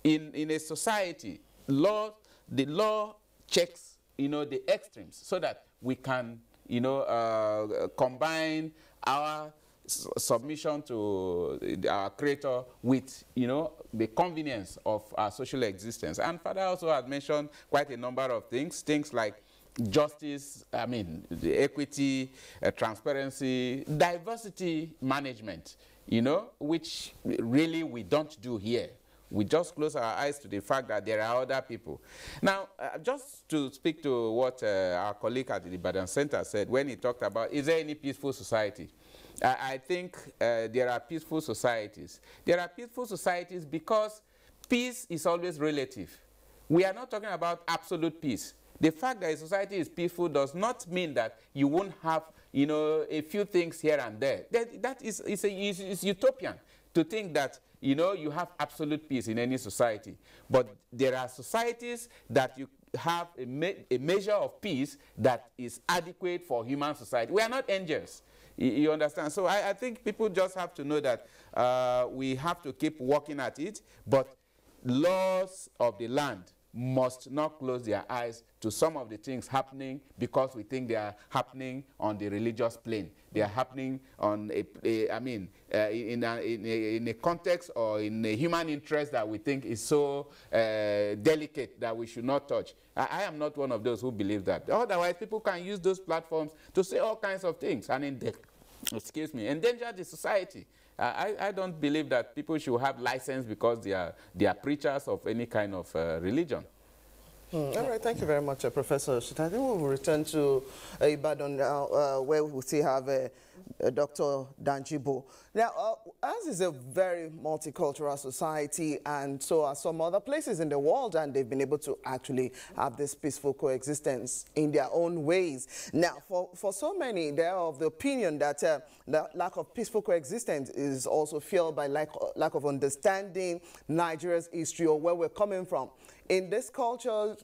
In a society, the law checks, you know, the extremes, so that we can, you know, combine our submission to our Creator with, you know, the convenience of our social existence. And Father also had mentioned quite a number of things like justice, I mean, the equity, transparency, diversity management, you know, which really we don't do here. We just close our eyes to the fact that there are other people. Now, just to speak to what our colleague at the Ibadan Center said when he talked about, is there any peaceful society? I think there are peaceful societies. There are peaceful societies because peace is always relative. We are not talking about absolute peace. The fact that a society is peaceful does not mean that you won't have, you know, a few things here and there. That is utopian to think that, you know, you have absolute peace in any society. But there are societies that you have a measure of peace that is adequate for human society. We are not angels. You understand? So I think people just have to know that we have to keep working at it, but laws of the land must not close their eyes to some of the things happening because we think they are happening on the religious plane. They are happening on in a context or in a human interest that we think is so delicate that we should not touch. I am not one of those who believe that. Otherwise, people can use those platforms to say all kinds of things and endanger the society. I don't believe that people should have license because they are preachers of any kind of religion. All right, thank you very much, Professor Shita. I think we'll return to Ibadan now, where we still have Dr. Danjibo. Now, ours is a very multicultural society, and so are some other places in the world, and they've been able to actually have this peaceful coexistence in their own ways. Now, for so many, they are of the opinion that the lack of peaceful coexistence is also fueled by lack of understanding Nigeria's history or where we're coming from. In this cultural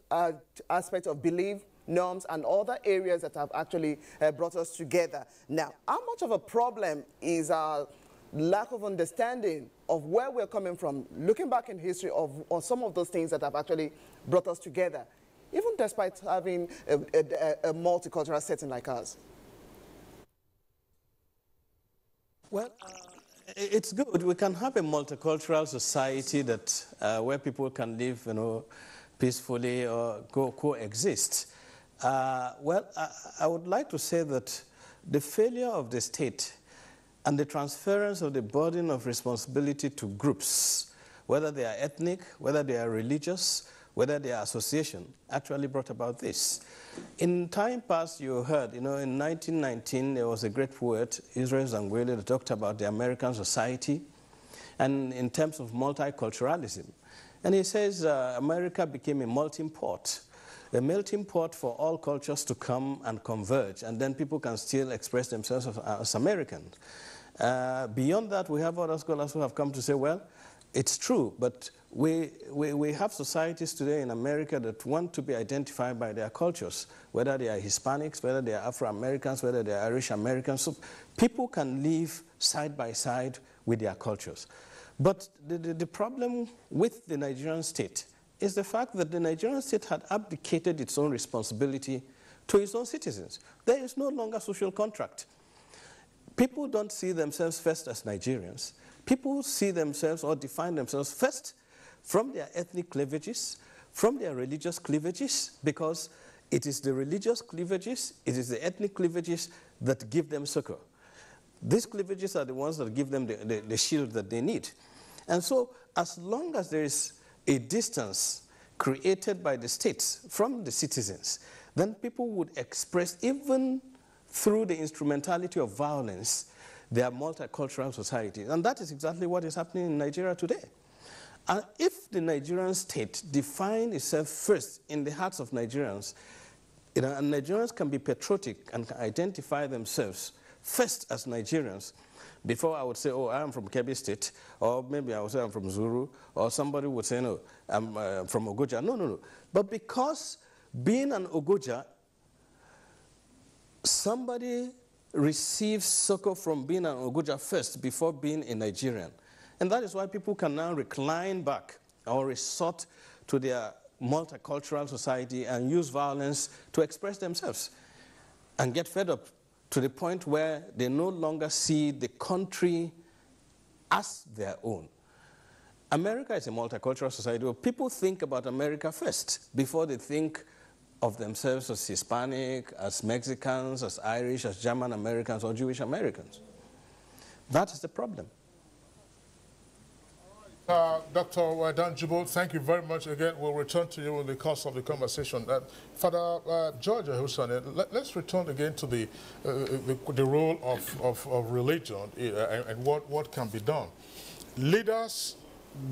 aspect of belief, norms, and other areas that have actually brought us together. Now, how much of a problem is our lack of understanding of where we're coming from, looking back in history of some of those things that have actually brought us together, even despite having a multicultural setting like ours? Well, it's good. We can have a multicultural society that where people can live, peacefully or coexist. Well, I would like to say that the failure of the state and the transference of the burden of responsibility to groups, whether they are ethnic, whether they are religious, whether they are association, actually brought about this. In time past, you heard, in 1919, there was a great poet, Israel Zangwele, that talked about the American society and in terms of multiculturalism. And he says America became a melting pot for all cultures to come and converge, and then people can still express themselves as Americans. Beyond that, we have other scholars who have come to say, well, it's true, but we have societies today in America that want to be identified by their cultures, whether they are Hispanics, whether they are Afro-Americans, whether they are Irish Americans. So people can live side by side with their cultures. But the problem with the Nigerian state is the fact that the Nigerian state had abdicated its own responsibility to its own citizens. There is no longer social contract. People don't see themselves first as Nigerians. People see themselves or define themselves first from their ethnic cleavages, from their religious cleavages, because it is the religious cleavages, it is the ethnic cleavages that give them succor. These cleavages are the ones that give them the shield that they need. And so as long as there is a distance created by the states from the citizens, then people would express, even through the instrumentality of violence, their multicultural societies. And that is exactly what is happening in Nigeria today. And if the Nigerian state defined itself first in the hearts of Nigerians, and Nigerians can be patriotic and can identify themselves first as Nigerians, before I would say, oh, I am from Kebbi State, or maybe I would say I'm from Zulu, or somebody would say, no, I'm from Abuja. No. But because being an Abuja, somebody receives succor from being an Abuja first before being a Nigerian. And that is why people can now recline back or resort to their multicultural society and use violence to express themselves and get fed up to the point where they no longer see the country as their own. America is a multicultural society where people think about America first before they think of themselves as Hispanic, as Mexicans, as Irish, as German Americans, or Jewish Americans. That is the problem. Dr. Danjibo, thank you very much again. We'll return to you in the course of the conversation. Father George Hussein, let's return again to the role of religion and what can be done. Leaders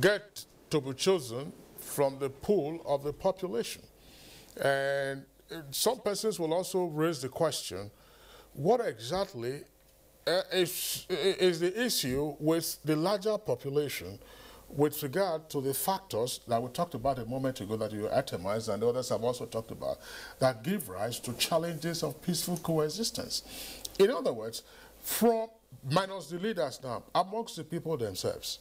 get to be chosen from the pool of the population. And some persons will also raise the question, what exactly is the issue with the larger population with regard to the factors that we talked about a moment ago that you itemized and others have also talked about that give rise to challenges of peaceful coexistence? In other words, from minus the leaders now, amongst the people themselves,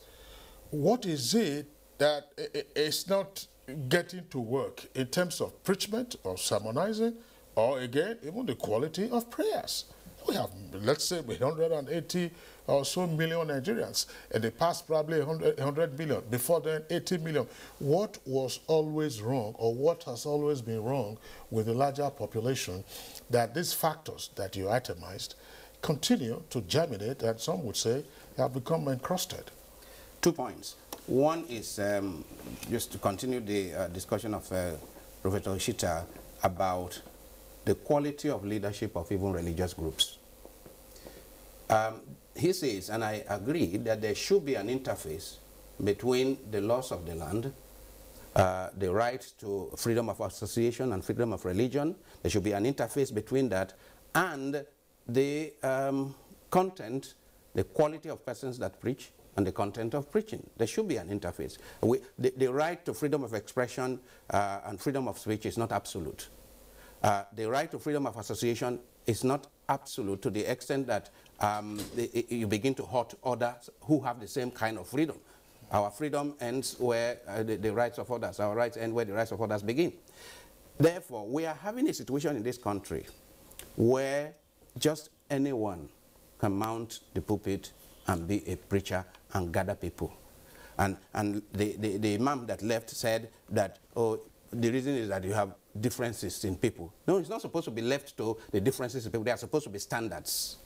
what is it that is not getting to work in terms of preachment or sermonizing or, again, even the quality of prayers? We have, let's say, 180 or so million Nigerians. In the past, probably 100 million. Before then, 80 million. What was always wrong, or what has always been wrong with the larger population, that these factors that you itemized continue to germinate, and some would say have become encrusted? 2 points. One is just to continue the discussion of Professor Ishita about the quality of leadership of even religious groups. He says, and I agree, that there should be an interface between the laws of the land, the right to freedom of association and freedom of religion. There should be an interface between that and the content, the quality of persons that preach, and the content of preaching. There should be an interface. The right to freedom of expression and freedom of speech is not absolute. The right to freedom of association is not absolute to the extent that you begin to hurt others who have the same kind of freedom. Our freedom ends where the rights of others, our rights end where the rights of others begin. Therefore, we are having a situation in this country where just anyone can mount the pulpit and be a preacher and gather people. And the imam that left said that, oh, the reason is that you have differences in people. No, it's not supposed to be left to the differences in people. There are supposed to be standards.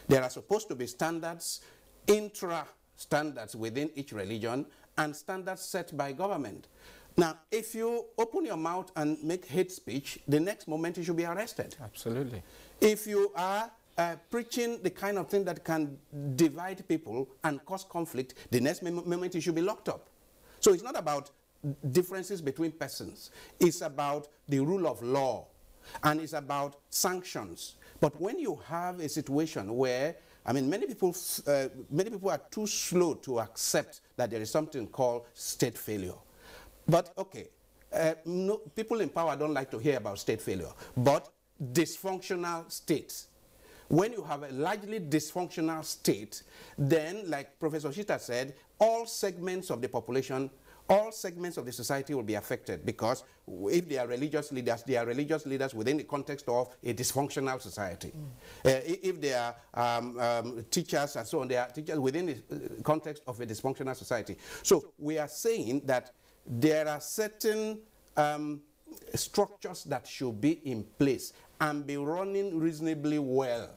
There are supposed to be standards, intra-standards within each religion, and standards set by government. Now, if you open your mouth and make hate speech, the next moment you should be arrested. Absolutely. If you are preaching the kind of thing that can divide people and cause conflict, the next moment you should be locked up. So it's not about differences between persons. It's about the rule of law, and it's about sanctions. But when you have a situation where, I mean, many people are too slow to accept that there is something called state failure. But okay, no, people in power don't like to hear about state failure, but dysfunctional states. When you have a largely dysfunctional state, then, like Professor Shita said, all segments of the population, all segments of the society will be affected, because if they are religious leaders within the context of a dysfunctional society. If they are teachers and so on, they are teachers within the context of a dysfunctional society. So we are saying that there are certain structures that should be in place and be running reasonably well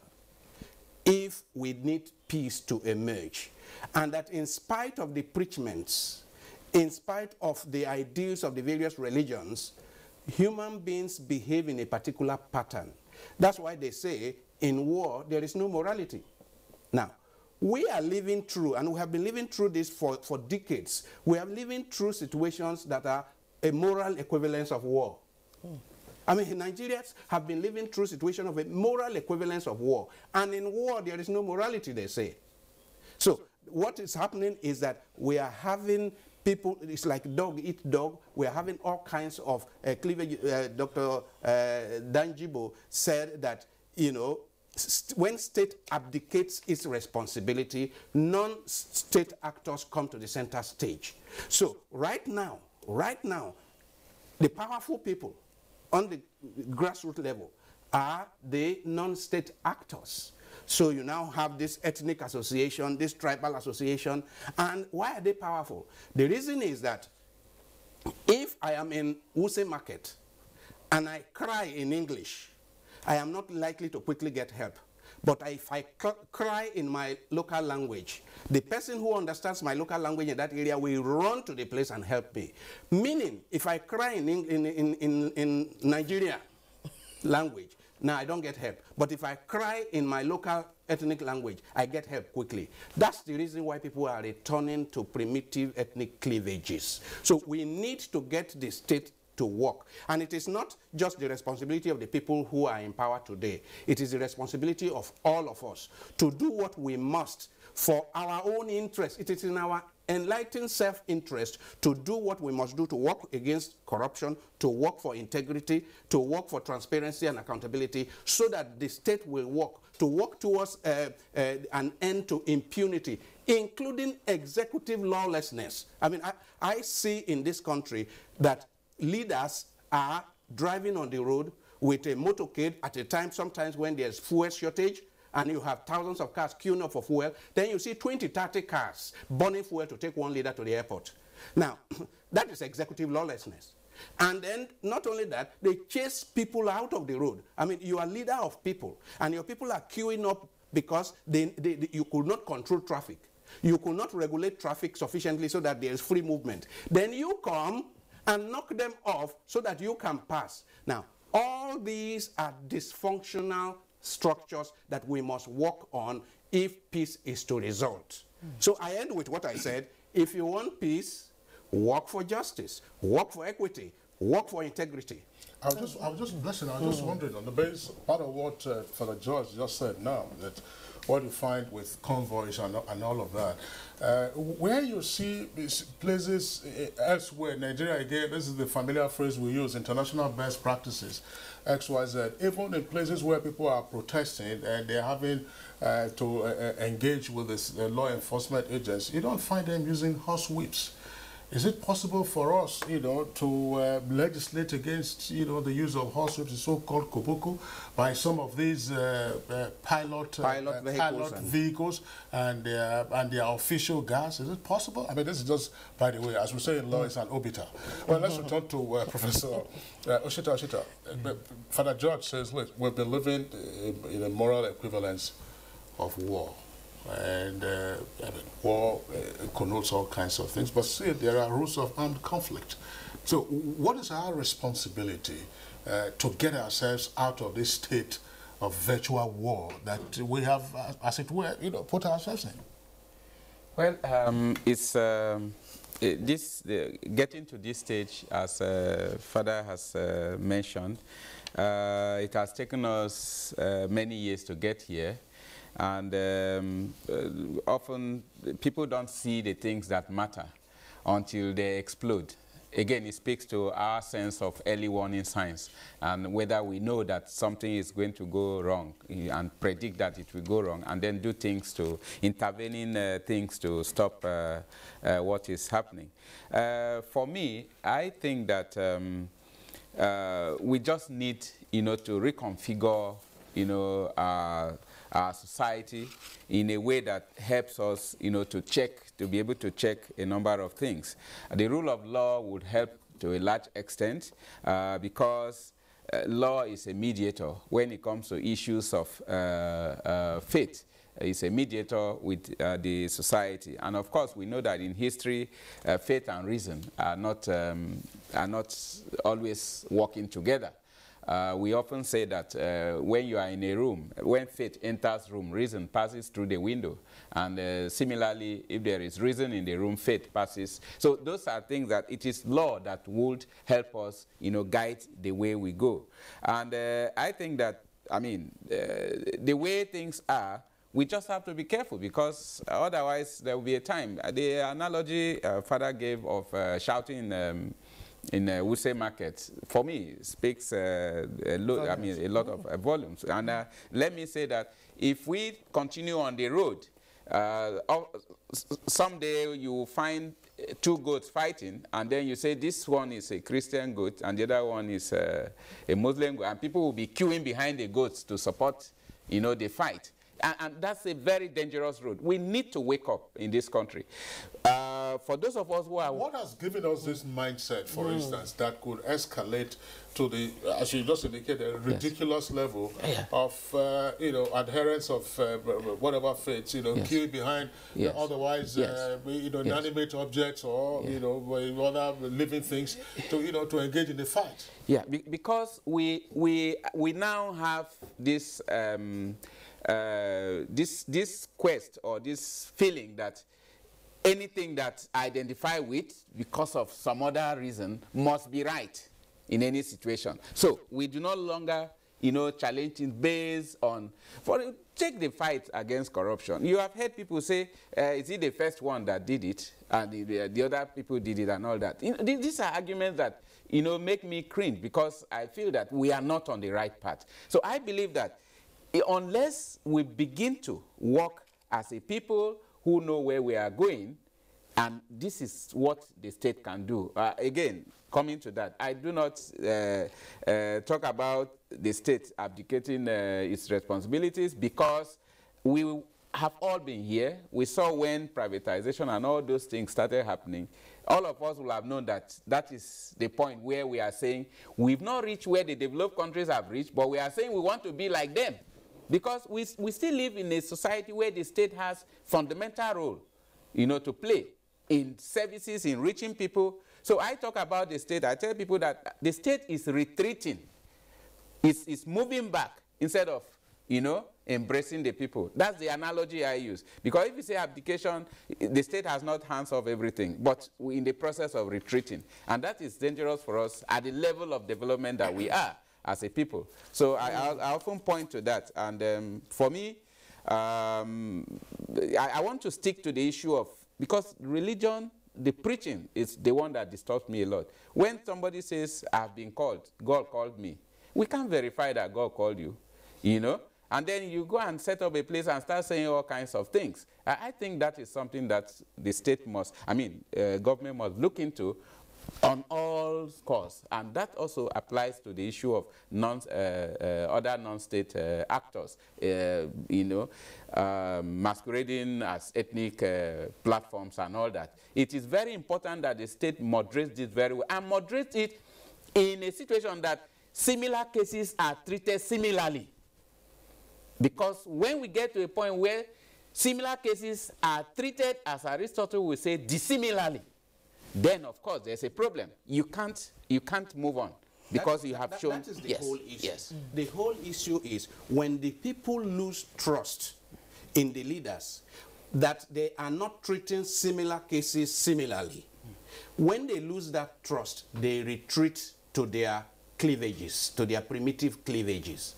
if we need peace to emerge. And that in spite of the preachments, in spite of the ideals of the various religions, human beings behave in a particular pattern. That's why they say in war there is no morality. Now, we are living through, and we have been living through this for decades, we are living through situations that are a moral equivalence of war. I mean, Nigerians have been living through a situation of a moral equivalence of war. And in war, there is no morality, they say. So what is happening is that we are having people, it's like dog eat dog. We are having all kinds of cleavage. Dr. Danjibo said that, you know, when state abdicates its responsibility, non-state actors come to the center stage. So right now, the powerful people on the grassroots level are the non-state actors. So you now have this ethnic association, this tribal association, and why are they powerful? The reason is that if I am in Wuse Market and I cry in English, I am not likely to quickly get help. But if I cry in my local language, the person who understands my local language in that area will run to the place and help me. Meaning, if I cry in Nigeria language, now I don't get help. But if I cry in my local ethnic language, I get help quickly. That's the reason why people are returning to primitive ethnic cleavages. So we need to get the state to work. And it is not just the responsibility of the people who are in power today. It is the responsibility of all of us to do what we must for our own interest. It is in our enlightened self-interest to do what we must do to work against corruption, to work for integrity, to work for transparency and accountability, so that the state will work, to work towards an end to impunity, including executive lawlessness. I mean, I see in this country that leaders are driving on the road with a motorcade at a time sometimes when there's fuel shortage, and you have thousands of cars queuing up for fuel. Then you see 20, 30 cars burning fuel to take one leader to the airport. Now, that is executive lawlessness. And then, not only that, they chase people out of the road. I mean, you are leader of people, and your people are queuing up because you could not control traffic. You could not regulate traffic sufficiently so that there is free movement. Then you come and knock them off so that you can pass. Now, all these are dysfunctional structures that we must work on if peace is to result. So I end with what I said. If you want peace, work for justice, work for equity, work for integrity. I was just wondering on the basis, part of what Father George just said now, that what you find with convoys and all of that, where you see these places elsewhere, Nigeria again, this is the familiar phrase we use, international best practices, XYZ, even in places where people are protesting and they're having to engage with this law enforcement agents, you don't find them using horse whips. Is it possible for us, to legislate against, the use of horse whips, the so-called koboko, by some of these pilot vehicles and their official gas? Is it possible? I mean, this is just, by the way, as we say in law, it's an obiter. Well, let's return to Professor Oshita. Father George says, look, we've been living in a moral equivalence of war. And war connotes all kinds of things, but still there are rules of armed conflict. So what is our responsibility to get ourselves out of this state of virtual war that we have, as it were, put ourselves in? Well, it's getting to this stage, as Father has mentioned, it has taken us many years to get here. And often people don't see the things that matter until they explode. Again, it speaks to our sense of early warning signs and whether we know that something is going to go wrong and predict that it will go wrong and then do things to, intervening things to stop what is happening. For me, I think that we just need, to reconfigure, our society in a way that helps us, to be able to check a number of things. The rule of law would help to a large extent because law is a mediator when it comes to issues of faith. It's a mediator with the society. And of course, we know that in history, faith and reason are not always working together. We often say that when you are in a room, when faith enters room, reason passes through the window. And similarly, if there is reason in the room, faith passes. So those are things that it is law that would help us, guide the way we go. And I think that, the way things are, we just have to be careful because otherwise there will be a time. The analogy Father gave of shouting in Wuse Market, for me, speaks a lot of volumes. And let me say that if we continue on the road, someday you will find two goats fighting, and then you say this one is a Christian goat and the other one is a Muslim goat, and people will be queuing behind the goats to support, the fight. And that's a very dangerous road. We need to wake up in this country. For those of us who are... What has given us this mindset, for instance, that could escalate to the, as you just indicated, a ridiculous level of, adherence of whatever faiths, queuing behind otherwise, inanimate objects or, other living things to engage in the fight? Yeah, because we now have this... this quest or this feeling that anything that I identify with because of some other reason must be right in any situation. So we do no longer, challenge things based on, take the fight against corruption. You have heard people say, is it the first one that did it and the other people did it and all that. These are arguments that, make me cringe because I feel that we are not on the right path. So I believe that unless we begin to work as a people who know where we are going, and this is what the state can do. Again, coming to that, I do not talk about the state abdicating its responsibilities because we have all been here. We saw when privatization and all those things started happening. All of us will have known that that is the point where we are saying we've not reached where the developed countries have reached, but we are saying we want to be like them. Because we still live in a society where the state has fundamental role, to play in services, in reaching people. So I talk about the state. I tell people that the state is retreating. It's moving back instead of, embracing the people. That's the analogy I use. Because if you say abdication, the state has not hands off everything, but we're in the process of retreating. And that is dangerous for us at the level of development that we are as a people. So I often point to that. And for me, I want to stick to the issue of, because religion, the preaching is the one that disturbs me a lot. When somebody says, I've been called, God called me, we can't verify that God called you, you know? And then you go and set up a place and start saying all kinds of things. I think that is something that the state must, government must look into on all scores. And that also applies to the issue of other non-state actors, masquerading as ethnic platforms and all that. It is very important that the state moderates this very well, and moderates it in a situation that similar cases are treated similarly. Because when we get to a point where similar cases are treated, as Aristotle would say, dissimilarly, then of course there's a problem. You can't move on because you have shown. That is the whole issue. Yes. The whole issue is when the people lose trust in the leaders, that they are not treating similar cases similarly. When they lose that trust, they retreat to their cleavages, to their primitive cleavages.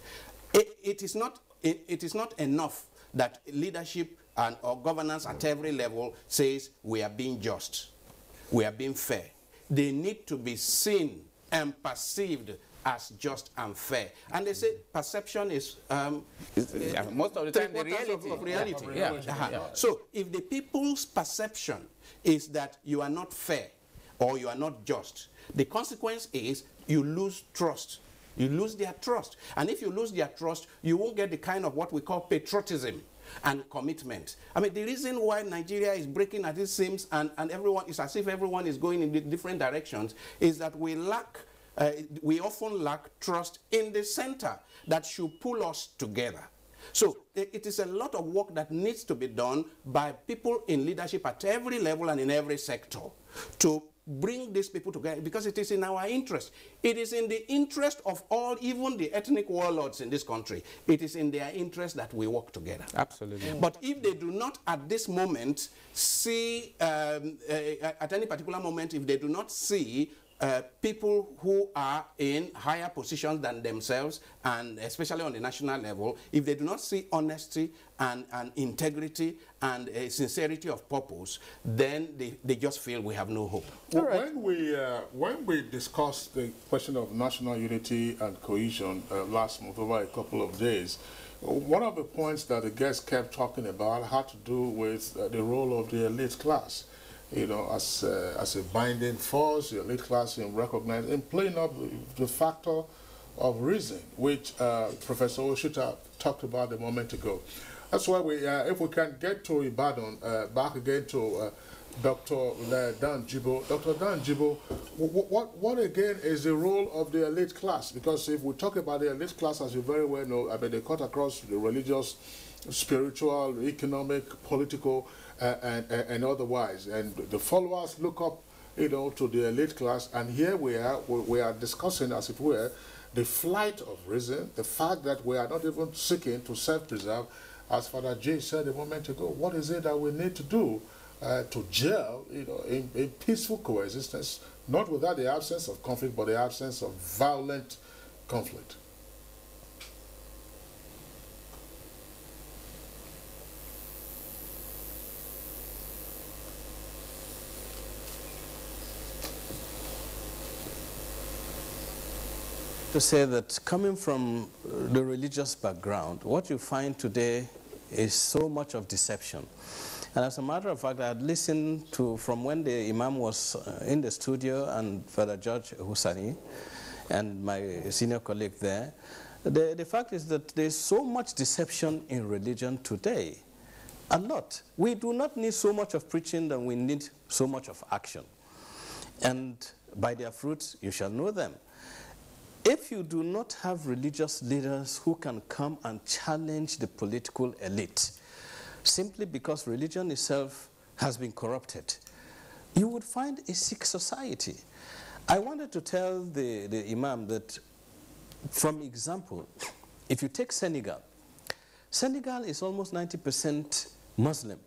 It is not enough that leadership or governance at every level says we are being just, we are being fair. They need to be seen and perceived as just and fair. And they say perception is most of the time the reality. Of reality. Yeah. So if the people's perception is that you are not fair or you are not just, the consequence is you lose trust. You lose their trust. And if you lose their trust, you won't get the kind of what we call patriotism and commitment. I mean, the reason why Nigeria is breaking at its seams and everyone, it's as if everyone is going in different directions, is that we often lack trust in the center that should pull us together. So it is a lot of work that needs to be done by people in leadership at every level and in every sector to bring these people together, because it is in our interest. It is in the interest of all, even the ethnic warlords in this country. It is in their interest that we work together. Absolutely. But if they do not at this moment see, at any particular moment, if they do not see people who are in higher positions than themselves, and especially on the national level, if they do not see honesty and integrity and sincerity of purpose, then they just feel we have no hope. Well, when we discussed the question of national unity and cohesion last month over a couple of days, one of the points that the guests kept talking about had to do with the role of the elite class. You know, as a binding force, the elite class in recognizing and playing up the factor of reason, which Professor Oshita talked about a moment ago. That's why we, if we can get to Ibadan, back again to Dr. Dan Jibo. Dr. Dan Jibo, what again is the role of the elite class? Because if we talk about the elite class, as you very well know, I mean, they cut across the religious, spiritual, economic, political, and otherwise, and the followers look up, you know, to the elite class, and here we are discussing, as it were, the flight of reason, the fact that we are not even seeking to self-preserve, as Father J said a moment ago. What is it that we need to do to gel, you know, in peaceful coexistence, not without the absence of conflict, but the absence of violent conflict? To say that coming from the religious background, what you find today is so much of deception. And as a matter of fact, I had listened to, from when the Imam was in the studio and Father George Husani and my senior colleague there, the fact is that there's so much deception in religion today. A lot. We do not need so much of preaching than we need so much of action. And by their fruits you shall know them. If you do not have religious leaders who can come and challenge the political elite, simply because religion itself has been corrupted, you would find a sick society. I wanted to tell the Imam that, from example, if you take Senegal, Senegal is almost 90% Muslim.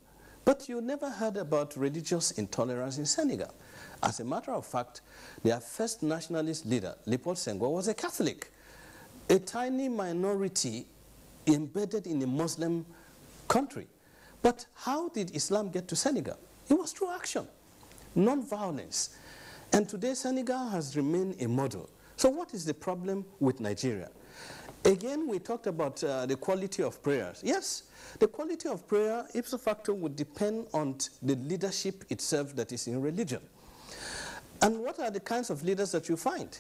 But you never heard about religious intolerance in Senegal. As a matter of fact, their first nationalist leader, Léopold Senghor, was a Catholic. A tiny minority embedded in a Muslim country. But how did Islam get to Senegal? It was through action, non-violence. And today Senegal has remained a model. So what is the problem with Nigeria? Again, we talked about the quality of prayers. Yes, the quality of prayer, ipso facto, would depend on the leadership itself that is in religion. And what are the kinds of leaders that you find?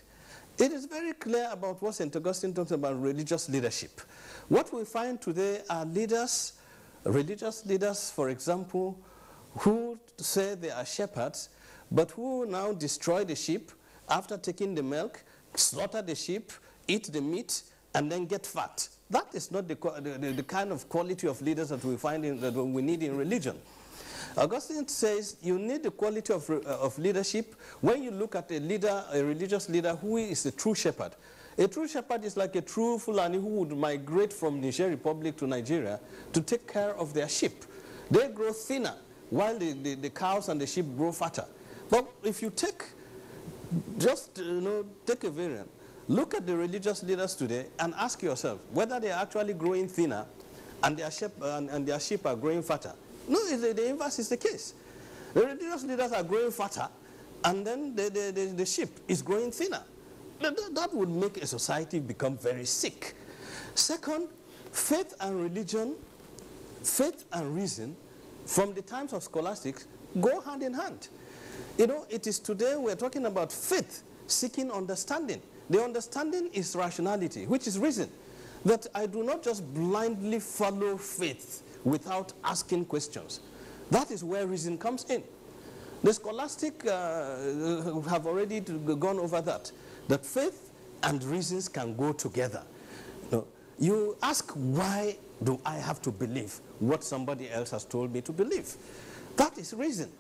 It is very clear about what St. Augustine talks about religious leadership. What we find today are leaders, religious leaders, for example, who say they are shepherds, but who now destroy the sheep after taking the milk, slaughter the sheep, eat the meat, and then get fat. That is not the kind of quality of leaders that we find that we need in religion. Augustine says you need the quality of leadership when you look at a leader, a religious leader who is a true shepherd. A true shepherd is like a true Fulani who would migrate from Niger Republic to Nigeria to take care of their sheep. They grow thinner while the cows and the sheep grow fatter. But if you take, just take a variant, look at the religious leaders today and ask yourself whether they are actually growing thinner and their sheep are growing fatter. No, the inverse is the case. The religious leaders are growing fatter and then the sheep is growing thinner. That would make a society become very sick. Second, faith and religion, faith and reason, from the times of scholastics, go hand in hand. You know, it is today we're talking about faith, seeking understanding. The understanding is rationality, which is reason. That I do not just blindly follow faith without asking questions. That is where reason comes in. The scholastic have already gone over that faith and reasons can go together. You ask, why do I have to believe what somebody else has told me to believe? That is reason.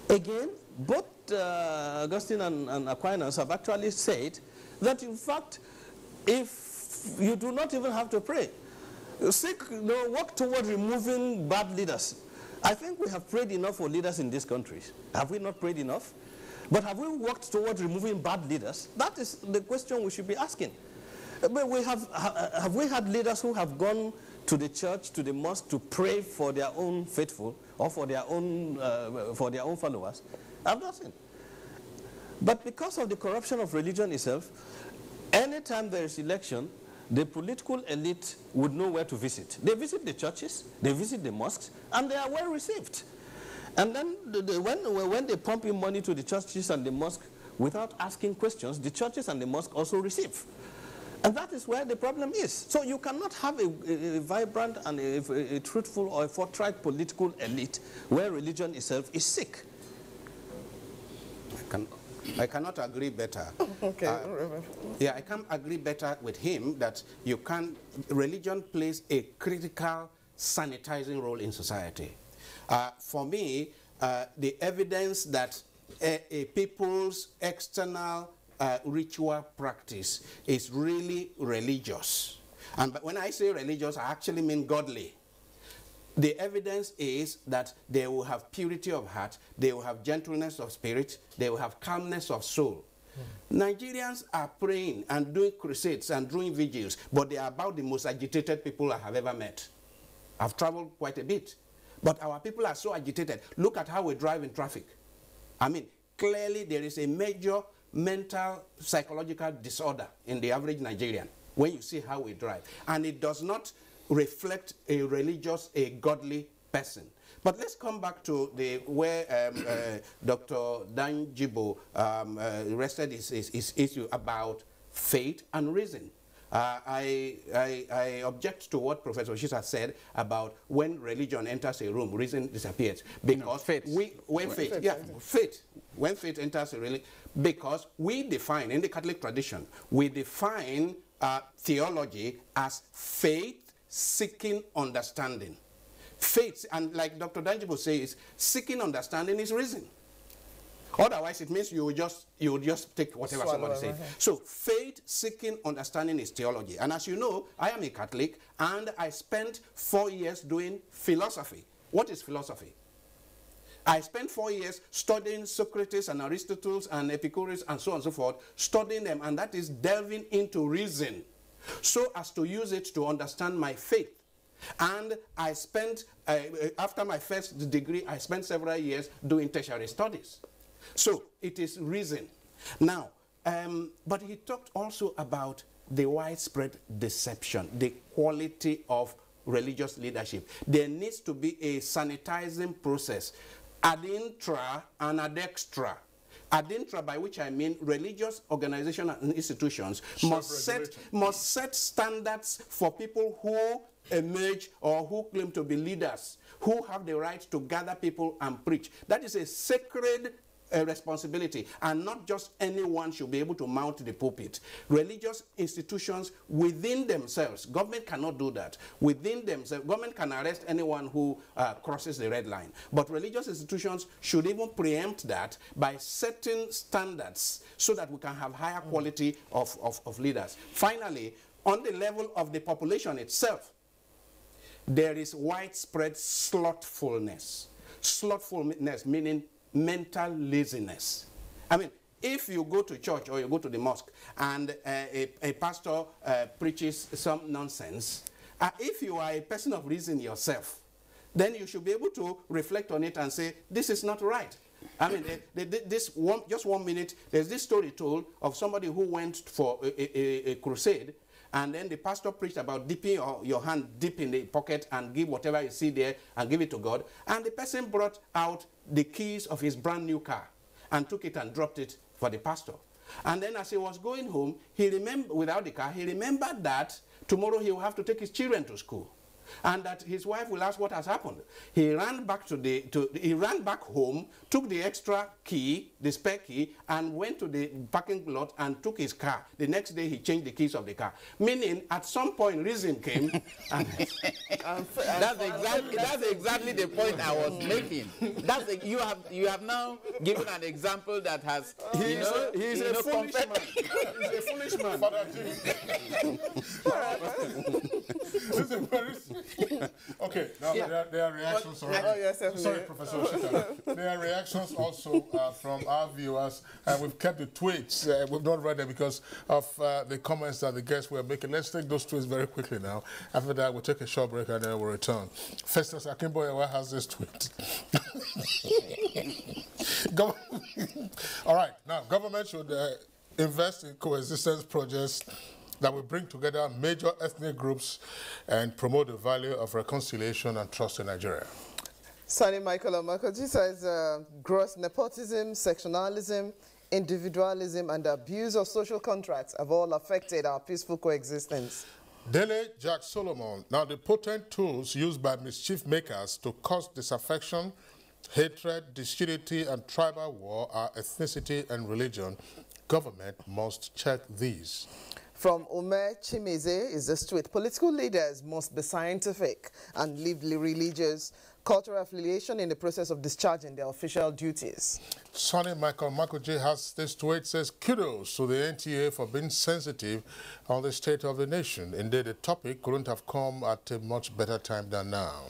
Again, both Augustine and Aquinas have actually said that, in fact, if you do not even have to pray, work toward removing bad leaders. I think we have prayed enough for leaders in these countries. Have we not prayed enough? But have we worked toward removing bad leaders? That is the question we should be asking. But have we had leaders who have gone to the church, to the mosque, to pray for their own faithful or for their own followers? I've not seen. But because of the corruption of religion itself, anytime there is election, the political elite would know where to visit. They visit the churches, they visit the mosques, and they are well received. And then when they pump in money to the churches and the mosque without asking questions, the churches and the mosque also receive. And that is where the problem is. So you cannot have a vibrant and a truthful or a forthright political elite where religion itself is sick. I cannot agree better. Okay. I can agree better with him that religion plays a critical sanitizing role in society. For me, the evidence that a people's external ritual practice is really religious. And when I say religious, I actually mean godly. The evidence is that they will have purity of heart, they will have gentleness of spirit, they will have calmness of soul. Nigerians are praying and doing crusades and doing vigils, but they are about the most agitated people I have ever met. I've traveled quite a bit. But our people are so agitated. Look at how we drive in traffic. I mean, clearly there is a major mental, psychological disorder in the average Nigerian when you see how we drive. And it does not reflect a religious, a godly person. But let's come back to where Dr. Danjibo rested his issue about faith and reason. I object to what Professor Shisa said about when religion enters a room, reason disappears. Because when faith enters a religion, because we define, in the Catholic tradition, we define theology as faith seeking understanding. Faith, and like Dr. Danjibo says, seeking understanding is reason. Otherwise, it means you will just take whatever somebody says. So faith seeking understanding is theology. And as you know, I am a Catholic, and I spent 4 years doing philosophy. What is philosophy? I spent 4 years studying Socrates and Aristotle and Epicurus and so on and so forth, studying them, and that is delving into reason so as to use it to understand my faith. And I spent, after my first degree, I spent several years doing tertiary studies. So it is reason. Now, but he talked also about the widespread deception, the quality of religious leadership. There needs to be a sanitizing process ad intra and ad extra. Ad intra, by which I mean religious organizations and institutions must set standards for people who emerge or who claim to be leaders, who have the right to gather people and preach. That is a sacred responsibility, and not just anyone should be able to mount the pulpit. Religious institutions within themselves, government cannot do that. Within themselves, government can arrest anyone who crosses the red line. But religious institutions should even preempt that by setting standards so that we can have higher quality of leaders. Finally, on the level of the population itself, there is widespread slothfulness. Slothfulness meaning mental laziness. I mean, if you go to church or you go to the mosque and a pastor preaches some nonsense, if you are a person of reason yourself, then you should be able to reflect on it and say, this is not right. I mean, just 1 minute, there's this story told of somebody who went for a crusade, and then the pastor preached about dipping your hand deep in the pocket and give whatever you see there and give it to God. And the person brought out the keys of his brand new car and took it and dropped it for the pastor. And then as he was going home, he remembered, without the car, he remembered that tomorrow he will have to take his children to school. And that his wife will ask what has happened. He ran back he ran back home, took the extra key, the spare key, and went to the parking lot and took his car. The next day he changed the keys of the car. Meaning, at some point, reason came. And that's exactly the point I was making. You have now given an example that has he's a foolish man. He's a foolish man. Okay, now there are reactions. Sorry, Professor Oshita. There are reactions also from our viewers. We've kept the tweets. We've not read them because of the comments that the guests were making. Let's take those tweets very quickly now. After that, we'll take a short break and then we'll return. Festus Akimboyewa has this tweet. All right, now government should invest in coexistence projects that will bring together major ethnic groups and promote the value of reconciliation and trust in Nigeria. Sani Michael Omakoji says gross nepotism, sectionalism, individualism, and abuse of social contracts have all affected our peaceful coexistence. Dele Jack Solomon. Now, the potent tools used by mischief makers to cause disaffection, hatred, disunity, and tribal war are ethnicity and religion. Government must check these. From Omer Chimeze is this tweet: political leaders must be scientific and leave religious cultural affiliation in the process of discharging their official duties. Sonny Michael Makoji has this tweet, says, kudos to the NTA for being sensitive on the state of the nation. Indeed, the topic couldn't have come at a much better time than now.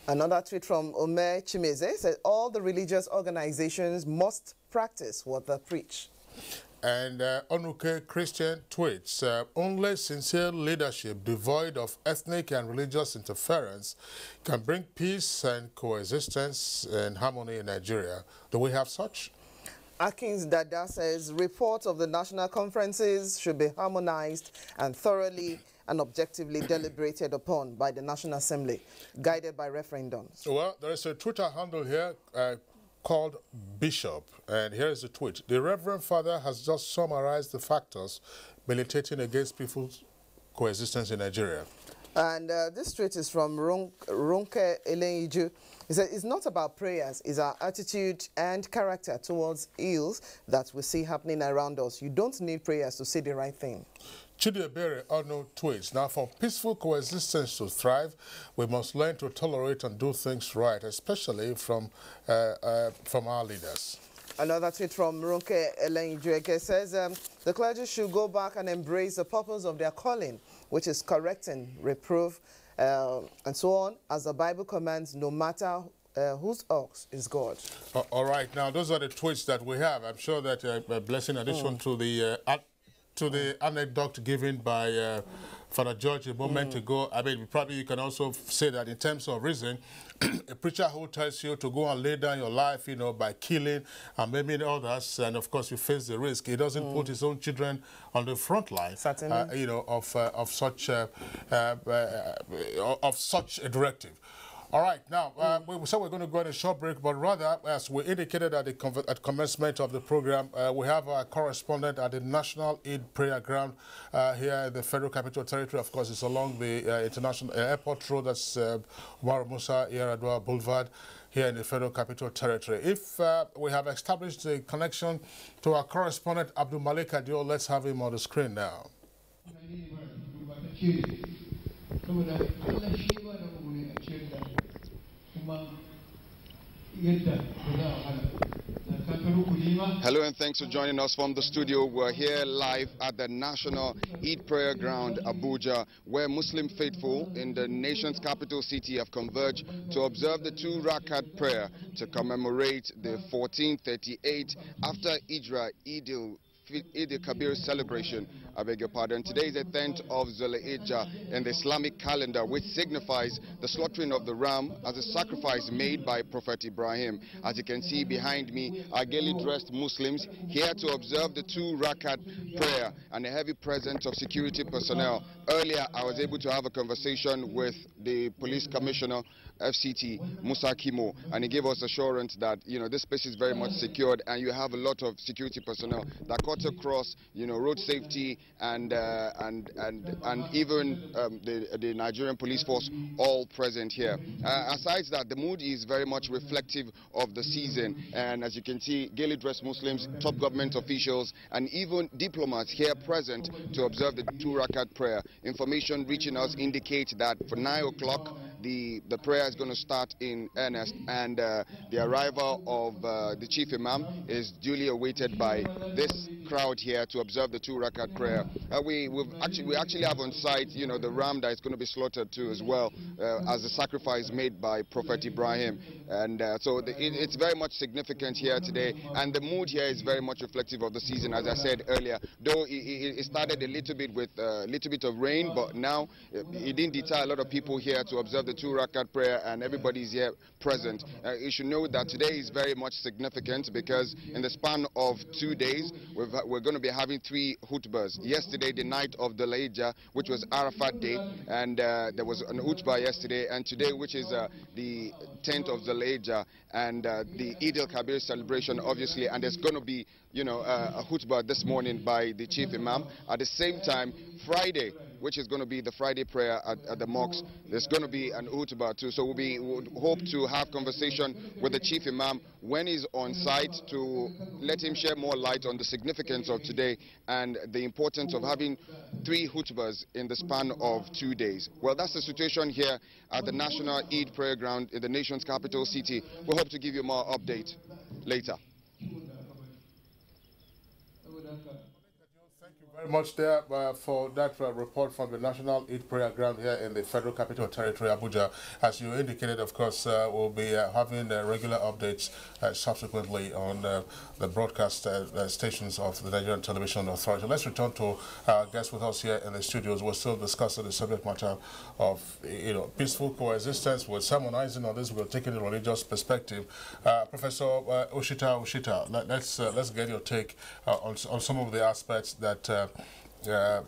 Another tweet from Omer Chimeze says all the religious organizations must practice what they preach. And Onuke Christian tweets, only sincere leadership devoid of ethnic and religious interference can bring peace and coexistence and harmony in Nigeria. Do we have such? Akins Dada says reports of the national conferences should be harmonized and thoroughly and objectively deliberated upon by the National Assembly, guided by referendums. Well, there is a Twitter handle here called Bishop, and here is the tweet. The Reverend Father has just summarized the factors militating against people's coexistence in Nigeria. And this tweet is from Ronke Eleniju. He said, it's not about prayers, it's our attitude and character towards ills that we see happening around us. You don't need prayers to say the right thing. Chidiebere Ono tweets, now for peaceful coexistence to thrive, we must learn to tolerate and do things right, especially from our leaders. Another tweet from Ronke Elenjueke says, the clergy should go back and embrace the purpose of their calling, which is correcting, reproof, and so on, as the Bible commands, no matter whose ox is God. All right, now those are the tweets that we have. I'm sure that Blessing, in addition to the anecdote given by Father George a moment ago, I mean, probably you can also say that in terms of reason, a preacher who tells you to go and lay down your life, you know, by killing and maiming others, and of course you face the risk. He doesn't put his own children on the front line, you know, of such a directive. All right, now, we said we're going to go on a short break, but rather, as we indicated at commencement of the program, we have our correspondent at the National Eid Prayer Ground here in the Federal Capital Territory. Of course, it's along the International Airport Road, that's Umar Musa Yar'Adua Boulevard here in the Federal Capital Territory. If we have established a connection to our correspondent, Abdul Malik Adio, let's have him on the screen now. Hello and thanks for joining us from the studio. We're here live at the National Eid Prayer Ground, Abuja, where Muslim faithful in the nation's capital city have converged to observe the 2 Rakat prayer to commemorate the 1438 after Hijrah Eid al-Kabir celebration. I beg your pardon. Today is the 10th of Zulhijjah in the Islamic calendar, which signifies the slaughtering of the ram as a sacrifice made by Prophet Ibrahim. As you can see behind me are gaily dressed Muslims here to observe the 2 Rakat prayer and a heavy presence of security personnel. Earlier, I was able to have a conversation with the police commissioner, FCT, Musa Kimo, and he gave us assurance that, you know, this place is very much secured and you have a lot of security personnel that cut across, you know, road safety and even the Nigerian police force all present here. Aside that, the mood is very much reflective of the season, and as you can see, gaily dressed Muslims, top government officials, and even diplomats here present to observe the 2 Rakat prayer. Information reaching us indicates that for 9 o'clock, the prayer is going to start in earnest, and the arrival of the chief imam is duly awaited by this crowd here to observe the 2 Rakat prayer. We actually have on site, you know, the ram that is going to be slaughtered too as well, as a sacrifice made by Prophet Ibrahim, and so it's very much significant here today, and the mood here is very much reflective of the season, as I said earlier. Though it started a little bit with a little bit of rain, but now it didn't deter a lot of people here to observe the 2 Rakat prayer, and everybody's here present. You should know that today is very much significant because in the span of 2 days, we're going to be having 3 khutbahs. Yesterday, the night of the Zulhijjah, which was Arafat Day, and there was an khutbah yesterday, and today, which is the 10th of the Zulhijjah, and the Eid al-Kabir celebration, obviously, and there's going to be, you know, a khutbah this morning by the chief imam. At the same time, Friday, which is going to be the Friday prayer at the mosque, there's going to be an khutbah too. So we hope to have conversation with the chief imam when he's on site to let him share more light on the significance of today and the importance of having 3 khutbahs in the span of 2 days. Well, that's the situation here at the National Eid Prayer Ground in the nation's capital city. We hope to give you more update later. Very much there for that report from the National Eid Prayer Ground here in the Federal Capital Territory, Abuja. As you indicated, of course, we'll be having regular updates subsequently on the broadcast stations of the Nigerian Television Authority. Let's return to our guests with us here in the studios. We're still discussing the subject matter of, you know, peaceful coexistence. We're sermonizing on this. We're taking a religious perspective. Professor Ushita, let's get your take on some of the aspects that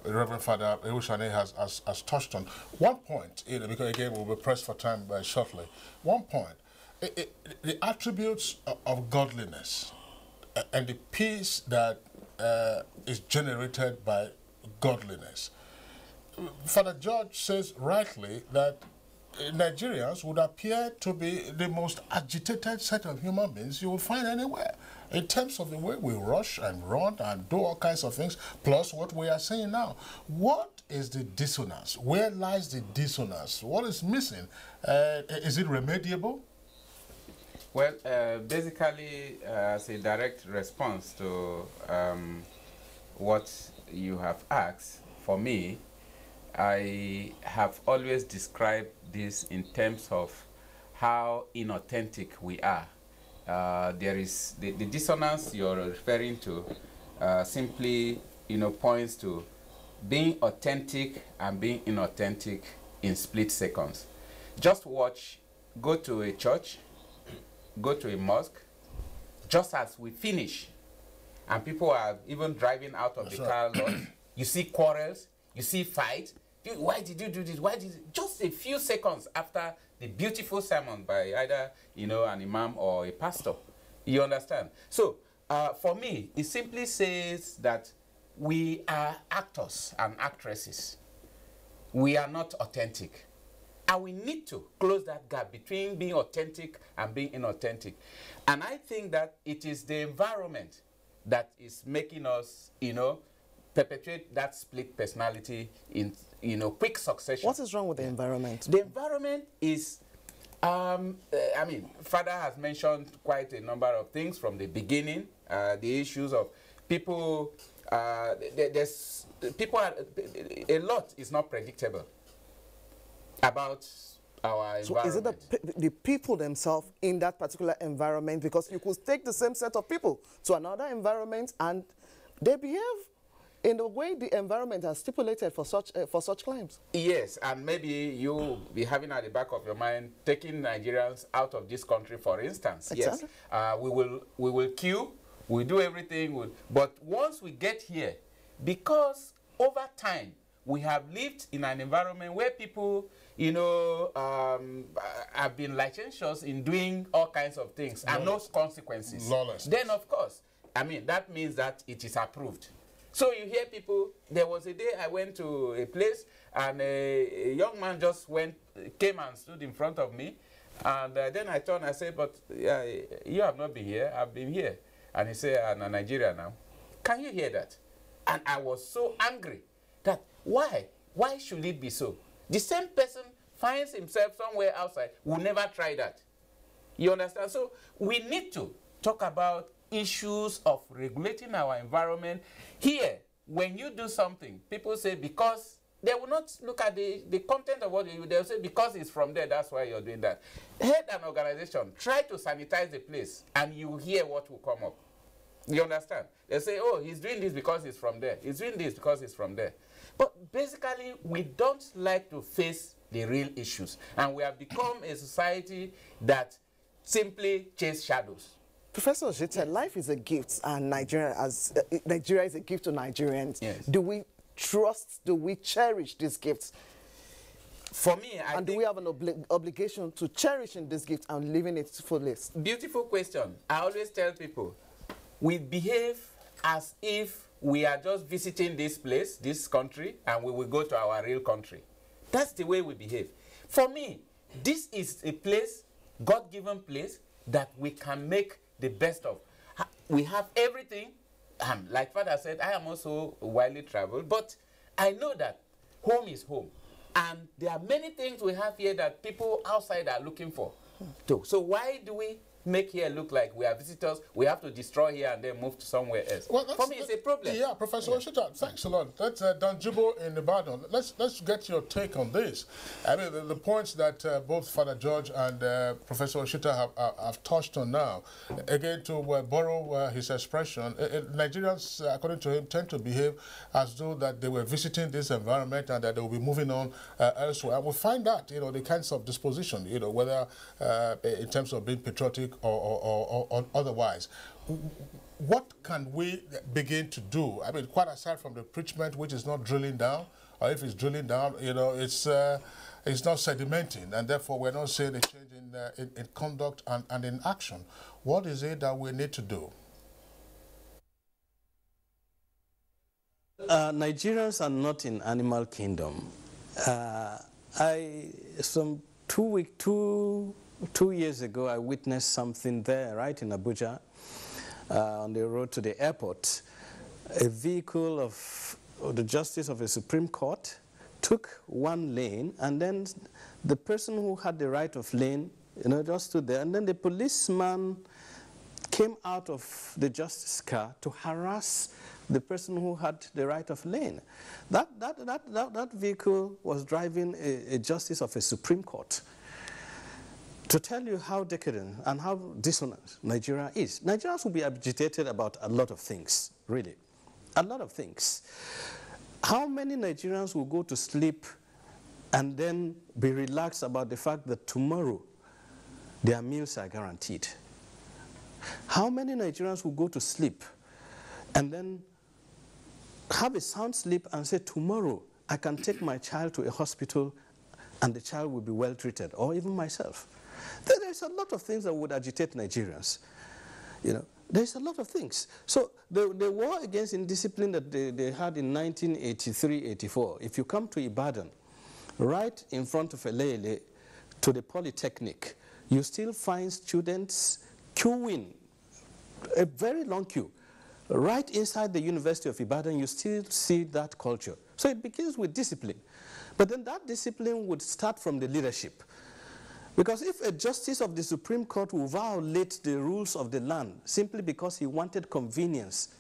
Reverend Father Ehushane has touched on. One point, you know, because again we'll be pressed for time shortly. One point, the attributes of godliness and the peace that is generated by godliness. Father George says rightly that Nigerians would appear to be the most agitated set of human beings you will find anywhere, in terms of the way we rush and run and do all kinds of things, plus what we are saying now. What is the dissonance? Where lies the dissonance? What is missing? Is it remediable? Well, basically, as a direct response to what you have asked, for me, I have always described this in terms of how inauthentic we are. There is the dissonance you're referring to simply, points to being authentic and being inauthentic in split seconds. Just watch, go to a church, go to a mosque, just as we finish, and people are even driving out of the car lot, you see quarrels, you see fights. Why did you do this? Why did you? Just a few seconds after the beautiful sermon by either, an imam or a pastor. You understand? So, for me, it simply says that we are actors and actresses. We are not authentic. And we need to close that gap between being authentic and being inauthentic. And I think that it is the environment that is making us, perpetuate that split personality in, quick succession. What is wrong with the environment? The environment is, Father has mentioned quite a number of things from the beginning. The issues of people, a lot is not predictable about our environment. So is it the people themselves in that particular environment? Because you could take the same set of people to another environment and they behave in the way the environment has stipulated for such claims. Yes, and maybe you'll be having at the back of your mind taking Nigerians out of this country, for instance. Exactly. Yes, we will queue, we'll do everything, but once we get here, because over time we have lived in an environment where people, have been licentious in doing all kinds of things and no consequences. Lawless. Then, of course, that means that it is approved. So you hear people, there was a day I went to a place and a young man just came and stood in front of me. And then I turned, I said, but you have not been here, I've been here. And he said, I'm in Nigeria now. Can you hear that? And I was so angry that why? Why should it be so? The same person finds himself somewhere outside, will never try that. You understand? So we need to talk about issues of regulating our environment. Here, when you do something, people say because they will not look at the content of what you do. They'll say because it's from there, that's why you're doing that. Head an organization, try to sanitize the place, and you hear what will come up. You understand? They say, oh, he's doing this because he's from there. He's doing this because he's from there. But basically, we don't like to face the real issues. And we have become a society that simply chase shadows. Professor Ojita, life is a gift, and Nigeria is a gift to Nigerians. Yes. Do we trust, do we cherish these gifts? For me, I think... do we have an obligation to cherishing this gift and living it fullest? Beautiful question. I always tell people, we behave as if we are just visiting this place, this country, and we will go to our real country. That's the way we behave. For me, this is a place, God-given place, that we can make the best of. We have everything. Like Father said, I am also widely traveled, but I know that home is home. And there are many things we have here that people outside are looking for too. So why do we make here look like we are visitors? We have to destroy here and then move to somewhere else. Well, for me, it's a problem. Yeah, Professor Oshita, thanks a lot. That's Danjibo in Ibadan. Let's get your take on this. I mean, the points that both Father George and Professor Oshita have touched on now. Again, to borrow his expression, Nigerians, according to him, tend to behave as though that they were visiting this environment and that they will be moving on elsewhere. And we find that, the kinds of disposition, whether in terms of being patriotic or otherwise. What can we begin to do? I mean, quite aside from the preachment, which is not drilling down, or if it's drilling down, it's not sedimenting, and therefore we're not seeing a change in conduct and in action. What is it that we need to do? Nigerians are not in animal kingdom. Some 2 years ago, I witnessed something there, right in Abuja, on the road to the airport. A vehicle of the Justice of the Supreme Court took one lane, and then the person who had the right of lane You know, just stood there. And then the policeman came out of the justice car to harass the person who had the right of lane. That vehicle was driving a justice of a Supreme Court. To tell you how decadent and how dissonant Nigeria is. Nigerians will be agitated about a lot of things, really. A lot of things. How many Nigerians will go to sleep and then be relaxed about the fact that tomorrow their meals are guaranteed? How many Nigerians will go to sleep and then have a sound sleep and say, tomorrow I can take my child to a hospital and the child will be well treated, or even myself? There's a lot of things that would agitate Nigerians. You know, there's a lot of things. So the war against indiscipline that they had in 1983-84, if you come to Ibadan, right in front of Elele to the Polytechnic, you still find students queuing, a very long queue. Right inside the University of Ibadan, you still see that culture. So it begins with discipline. But then that discipline would start from the leadership. Because if a justice of the Supreme Court will violate the rules of the land simply because he wanted convenience,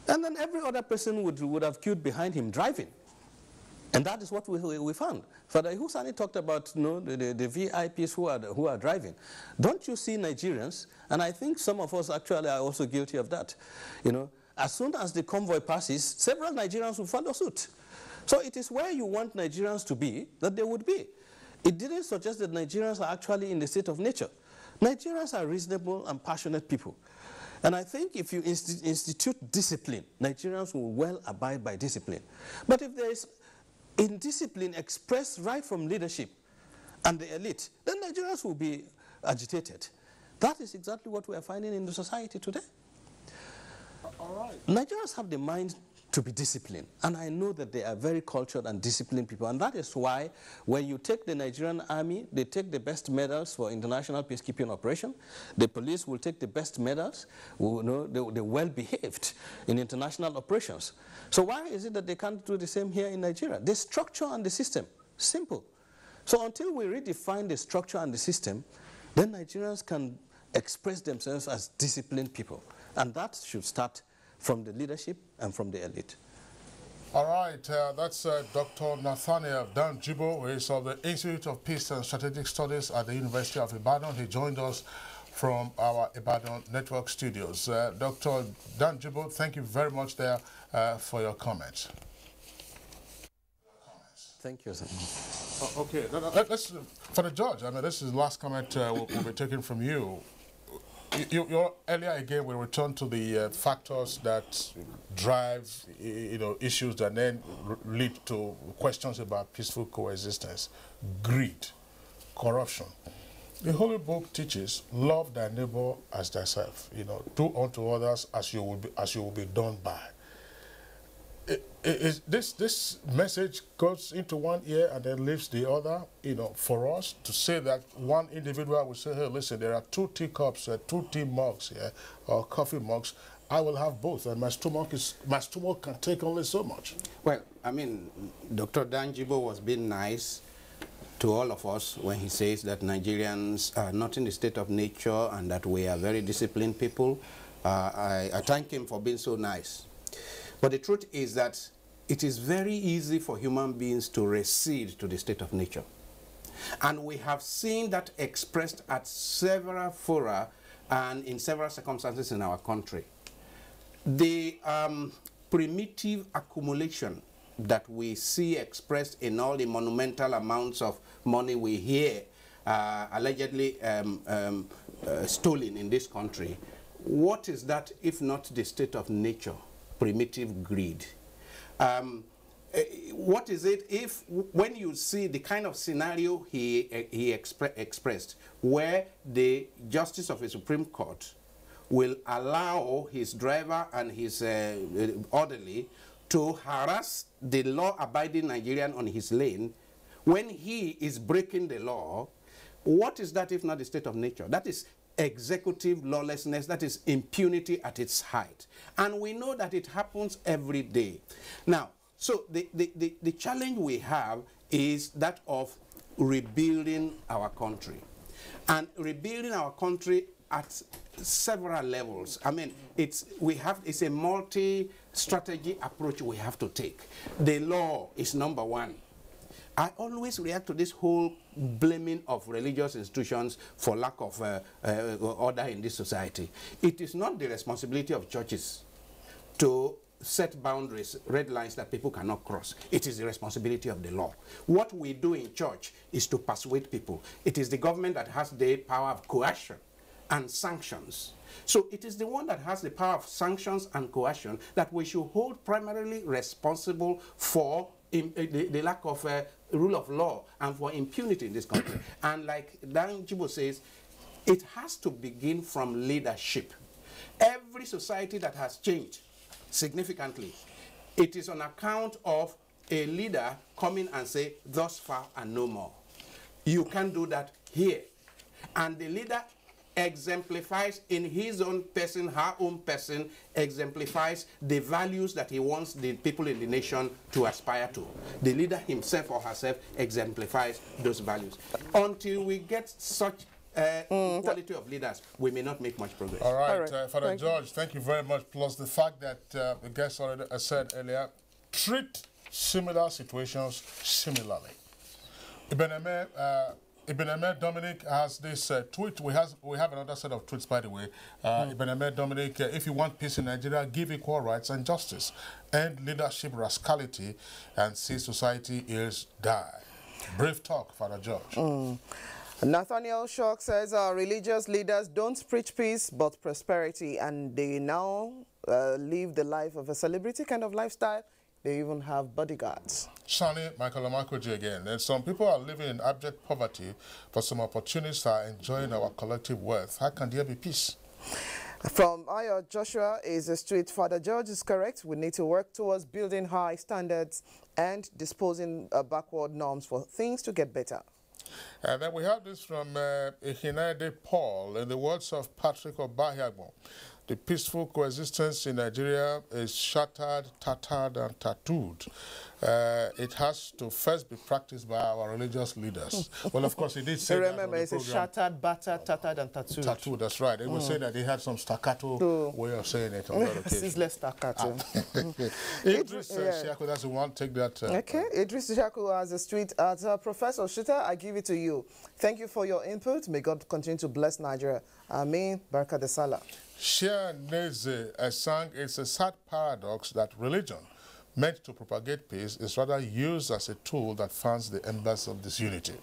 and then every other person would have queued behind him driving. And that is what we found. Father Husani talked about, you know, the VIPs who are driving. Don't you see Nigerians? And I think some of us actually are also guilty of that. You know, as soon as the convoy passes, several Nigerians will follow suit. So it is where you want Nigerians to be that they would be. It didn't suggest that Nigerians are actually in the state of nature. Nigerians are reasonable and passionate people. And I think if you institute discipline, Nigerians will well abide by discipline. But if there is indiscipline expressed right from leadership and the elite, then Nigerians will be agitated. That is exactly what we are finding in the society today. All right. Nigerians have the mind to be disciplined, and I know that they are very cultured and disciplined people, and that is why when you take the Nigerian army, they take the best medals for international peacekeeping operation. The police will take the best medals. You know, they're well behaved in international operations. So why is it that they can't do the same here in Nigeria? The structure and the system, simple. So until we redefine the structure and the system, then Nigerians can express themselves as disciplined people, and that should start from the leadership and from the elite. All right, that's Dr. Nathaniel Danjibo, who is of the Institute of Peace and Strategic Studies at the University of Ibadan. He joined us from our Ibadan Network studios. Dr. Danjibo, thank you very much there for your comments. Thank you, sir. Okay, let's, for the judge, I mean, this is the last comment we'll be taking from you. Earlier again, we returned to the factors that drive, you know, issues that then lead to questions about peaceful coexistence: greed, corruption. The Holy Book teaches, "Love thy neighbor as thyself." You know, do unto others as you will be done by. This message goes into one ear and then leaves the other, you know, for us to say that one individual will say, hey, listen, there are 2 teacups, 2 tea mugs here, or coffee mugs. I will have both, and my stomach can take only so much. Well, I mean, Dr. Danjibo was being nice to all of us when he says that Nigerians are not in the state of nature and that we are very disciplined people. I thank him for being so nice. But the truth is that it is very easy for human beings to recede to the state of nature. And we have seen that expressed at several fora and in several circumstances in our country. The primitive accumulation that we see expressed in all the monumental amounts of money we hear allegedly stolen in this country, what is that if not the state of nature? Primitive greed. What is it if, when you see the kind of scenario he expressed, where the Justice of the Supreme Court will allow his driver and his orderly to harass the law-abiding Nigerian on his lane, when he is breaking the law, what is that if not the state of nature? That is executive lawlessness, that is impunity at its height. And we know that it happens every day. Now, so the challenge we have is that of rebuilding our country. and rebuilding our country at several levels. I mean, it's a multi-strategy approach we have to take. The law is number one. I always react to this whole blaming of religious institutions for lack of order in this society. It is not the responsibility of churches to set boundaries, red lines that people cannot cross. It is the responsibility of the law. What we do in church is to persuade people. It is the government that has the power of coercion and sanctions. So it is the one that has the power of sanctions and coercion that we should hold primarily responsible for the lack of rule of law and for impunity in this country. And like Dan Jibo says, it has to begin from leadership. Every society that has changed significantly, it is on account of a leader coming and say, thus far and no more. You can't do that here. And the leader exemplifies in his own person, her own person, exemplifies the values that he wants the people in the nation to aspire to. The leader himself or herself exemplifies those values. Until we get such quality of leaders, we may not make much progress. All right, Father George, thank you very much. Plus the fact that the guest already said earlier, treat similar situations similarly. Ibn Ahmed Dominic has this tweet. We have another set of tweets, by the way. Ibn Ahmed Dominic, if you want peace in Nigeria, give equal rights and justice, end leadership rascality, and see society ills die. Brave talk, Father George. Nathaniel Shock says our religious leaders don't preach peace but prosperity, and they now live the life of a celebrity kind of lifestyle. They even have bodyguards. Shani, Michael Amakoji again. And some people are living in abject poverty, but some opportunists are enjoying our collective wealth. How can there be peace? From Ayo Joshua is a street. Father George is correct. We need to work towards building high standards and disposing backward norms for things to get better. And then we have this from Ihinade Paul, in the words of Patrick Obahiagbon. The peaceful coexistence in Nigeria is shattered, tattered, and tattooed. It has to first be practiced by our religious leaders. Well, of course, he did say remember, it's a shattered, battered, tattered, and tattooed. Tattooed, that's right. They would say that they had some staccato way of saying it on that occasion. This is less staccato. Idris Shaku, that's the one. Take that. Okay, Idris Shaku has a tweet at Professor Shita, I give it to you. Thank you for your input. May God continue to bless Nigeria. Amen. Barka de Salah. Shia Neze sang, it's a sad paradox that religion meant to propagate peace is rather used as a tool that fans the embers of disunity.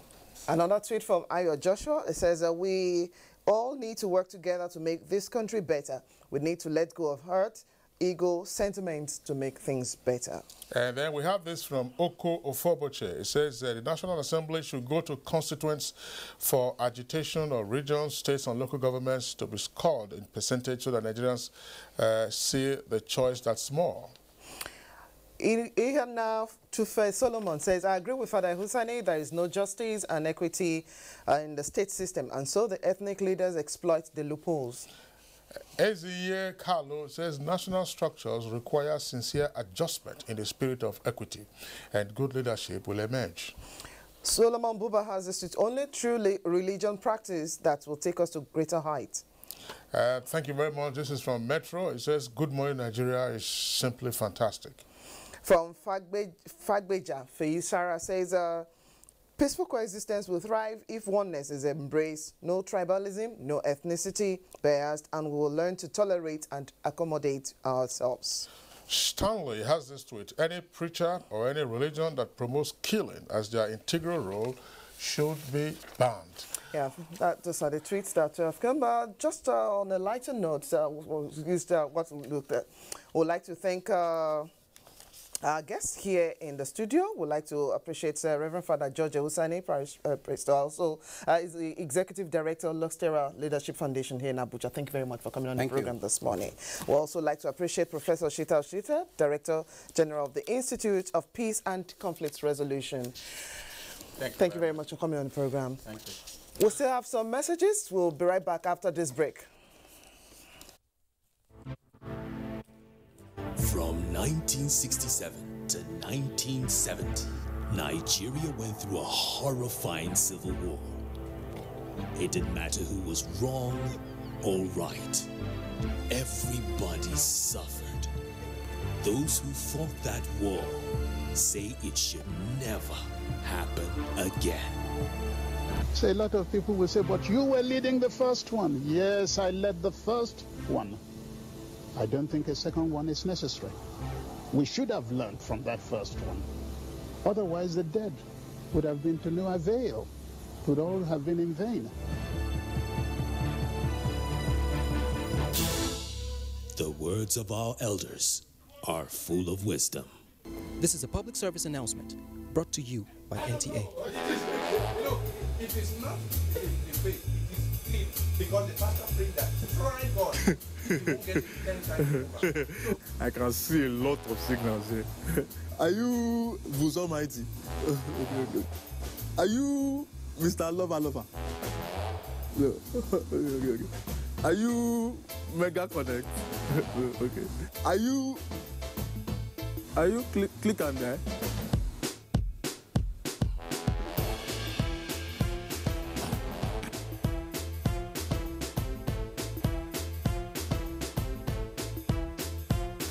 Another tweet from Ayo Joshua. It says that we all need to work together to make this country better. We need to let go of hurt, ego, sentiments to make things better. And then we have this from Oko Ofoboche. It says the National Assembly should go to constituents for agitation of regions, states, and local governments to be scored in percentage so that Nigerians see the choice that's more. Ihana Tufe Solomon says, I agree with Father Hussaini, there is no justice and equity in the state system, and so the ethnic leaders exploit the loopholes. Eziye Carlo says national structures require sincere adjustment in the spirit of equity, and good leadership will emerge. Solomon Buba has this, it's only true religion practice that will take us to greater heights. Thank you very much. This is from Metro. It says, good morning, Nigeria is simply fantastic. From Fagbeja, Feyisara says, peaceful coexistence will thrive if oneness is embraced, no tribalism, no ethnicity biased, and we will learn to tolerate and accommodate ourselves. Stanley has this tweet, any preacher or any religion that promotes killing as their integral role should be banned. Yeah, those are the tweets that have come. But just on a lighter note, what we looked at, we'd like to thank our guests here in the studio. We'd like to appreciate Reverend Father George Hussaini, Parish Priest, also is the Executive Director of Luxterra Leadership Foundation here in Abuja. Thank you very much for coming on the program this morning. We'd also like to appreciate Professor Shita Shita, Director General of the Institute of Peace and Conflict Resolution. Thank you very much for coming on the program. Thank you. We'll still have some messages. We'll be right back after this break. From 1967 to 1970, Nigeria went through a horrifying civil war. It didn't matter who was wrong or right. Everybody suffered. Those who fought that war say it should never happen again. So a lot of people will say, but you were leading the first one. Yes, I led the first one. I don't think a second one is necessary. We should have learned from that first one. Otherwise, the dead would have been to no avail. It would all have been in vain. The words of our elders are full of wisdom. This is a public service announcement brought to you by NTA. Look, it is not the faith, it is clean. Because the pastor prayed that, try God. You won't get it 10 times over. I can see a lot of signals here. Are you Vous Almighty? Okay. Are you Mr. Lover? No. Okay. Are you Mega Connect? Okay. Are you click on that?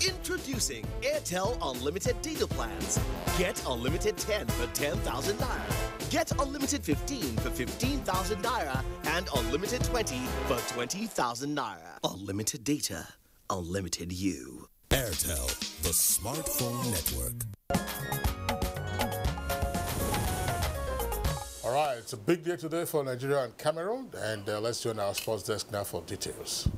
Introducing Airtel Unlimited Data Plans. Get unlimited 10 for 10,000 naira. Get unlimited 15 for 15,000 naira. And unlimited 20 for 20,000 naira. Unlimited data, unlimited you. Airtel, the smartphone network. All right, it's a big day today for Nigeria and Cameroon, and let's join our sports desk now for details.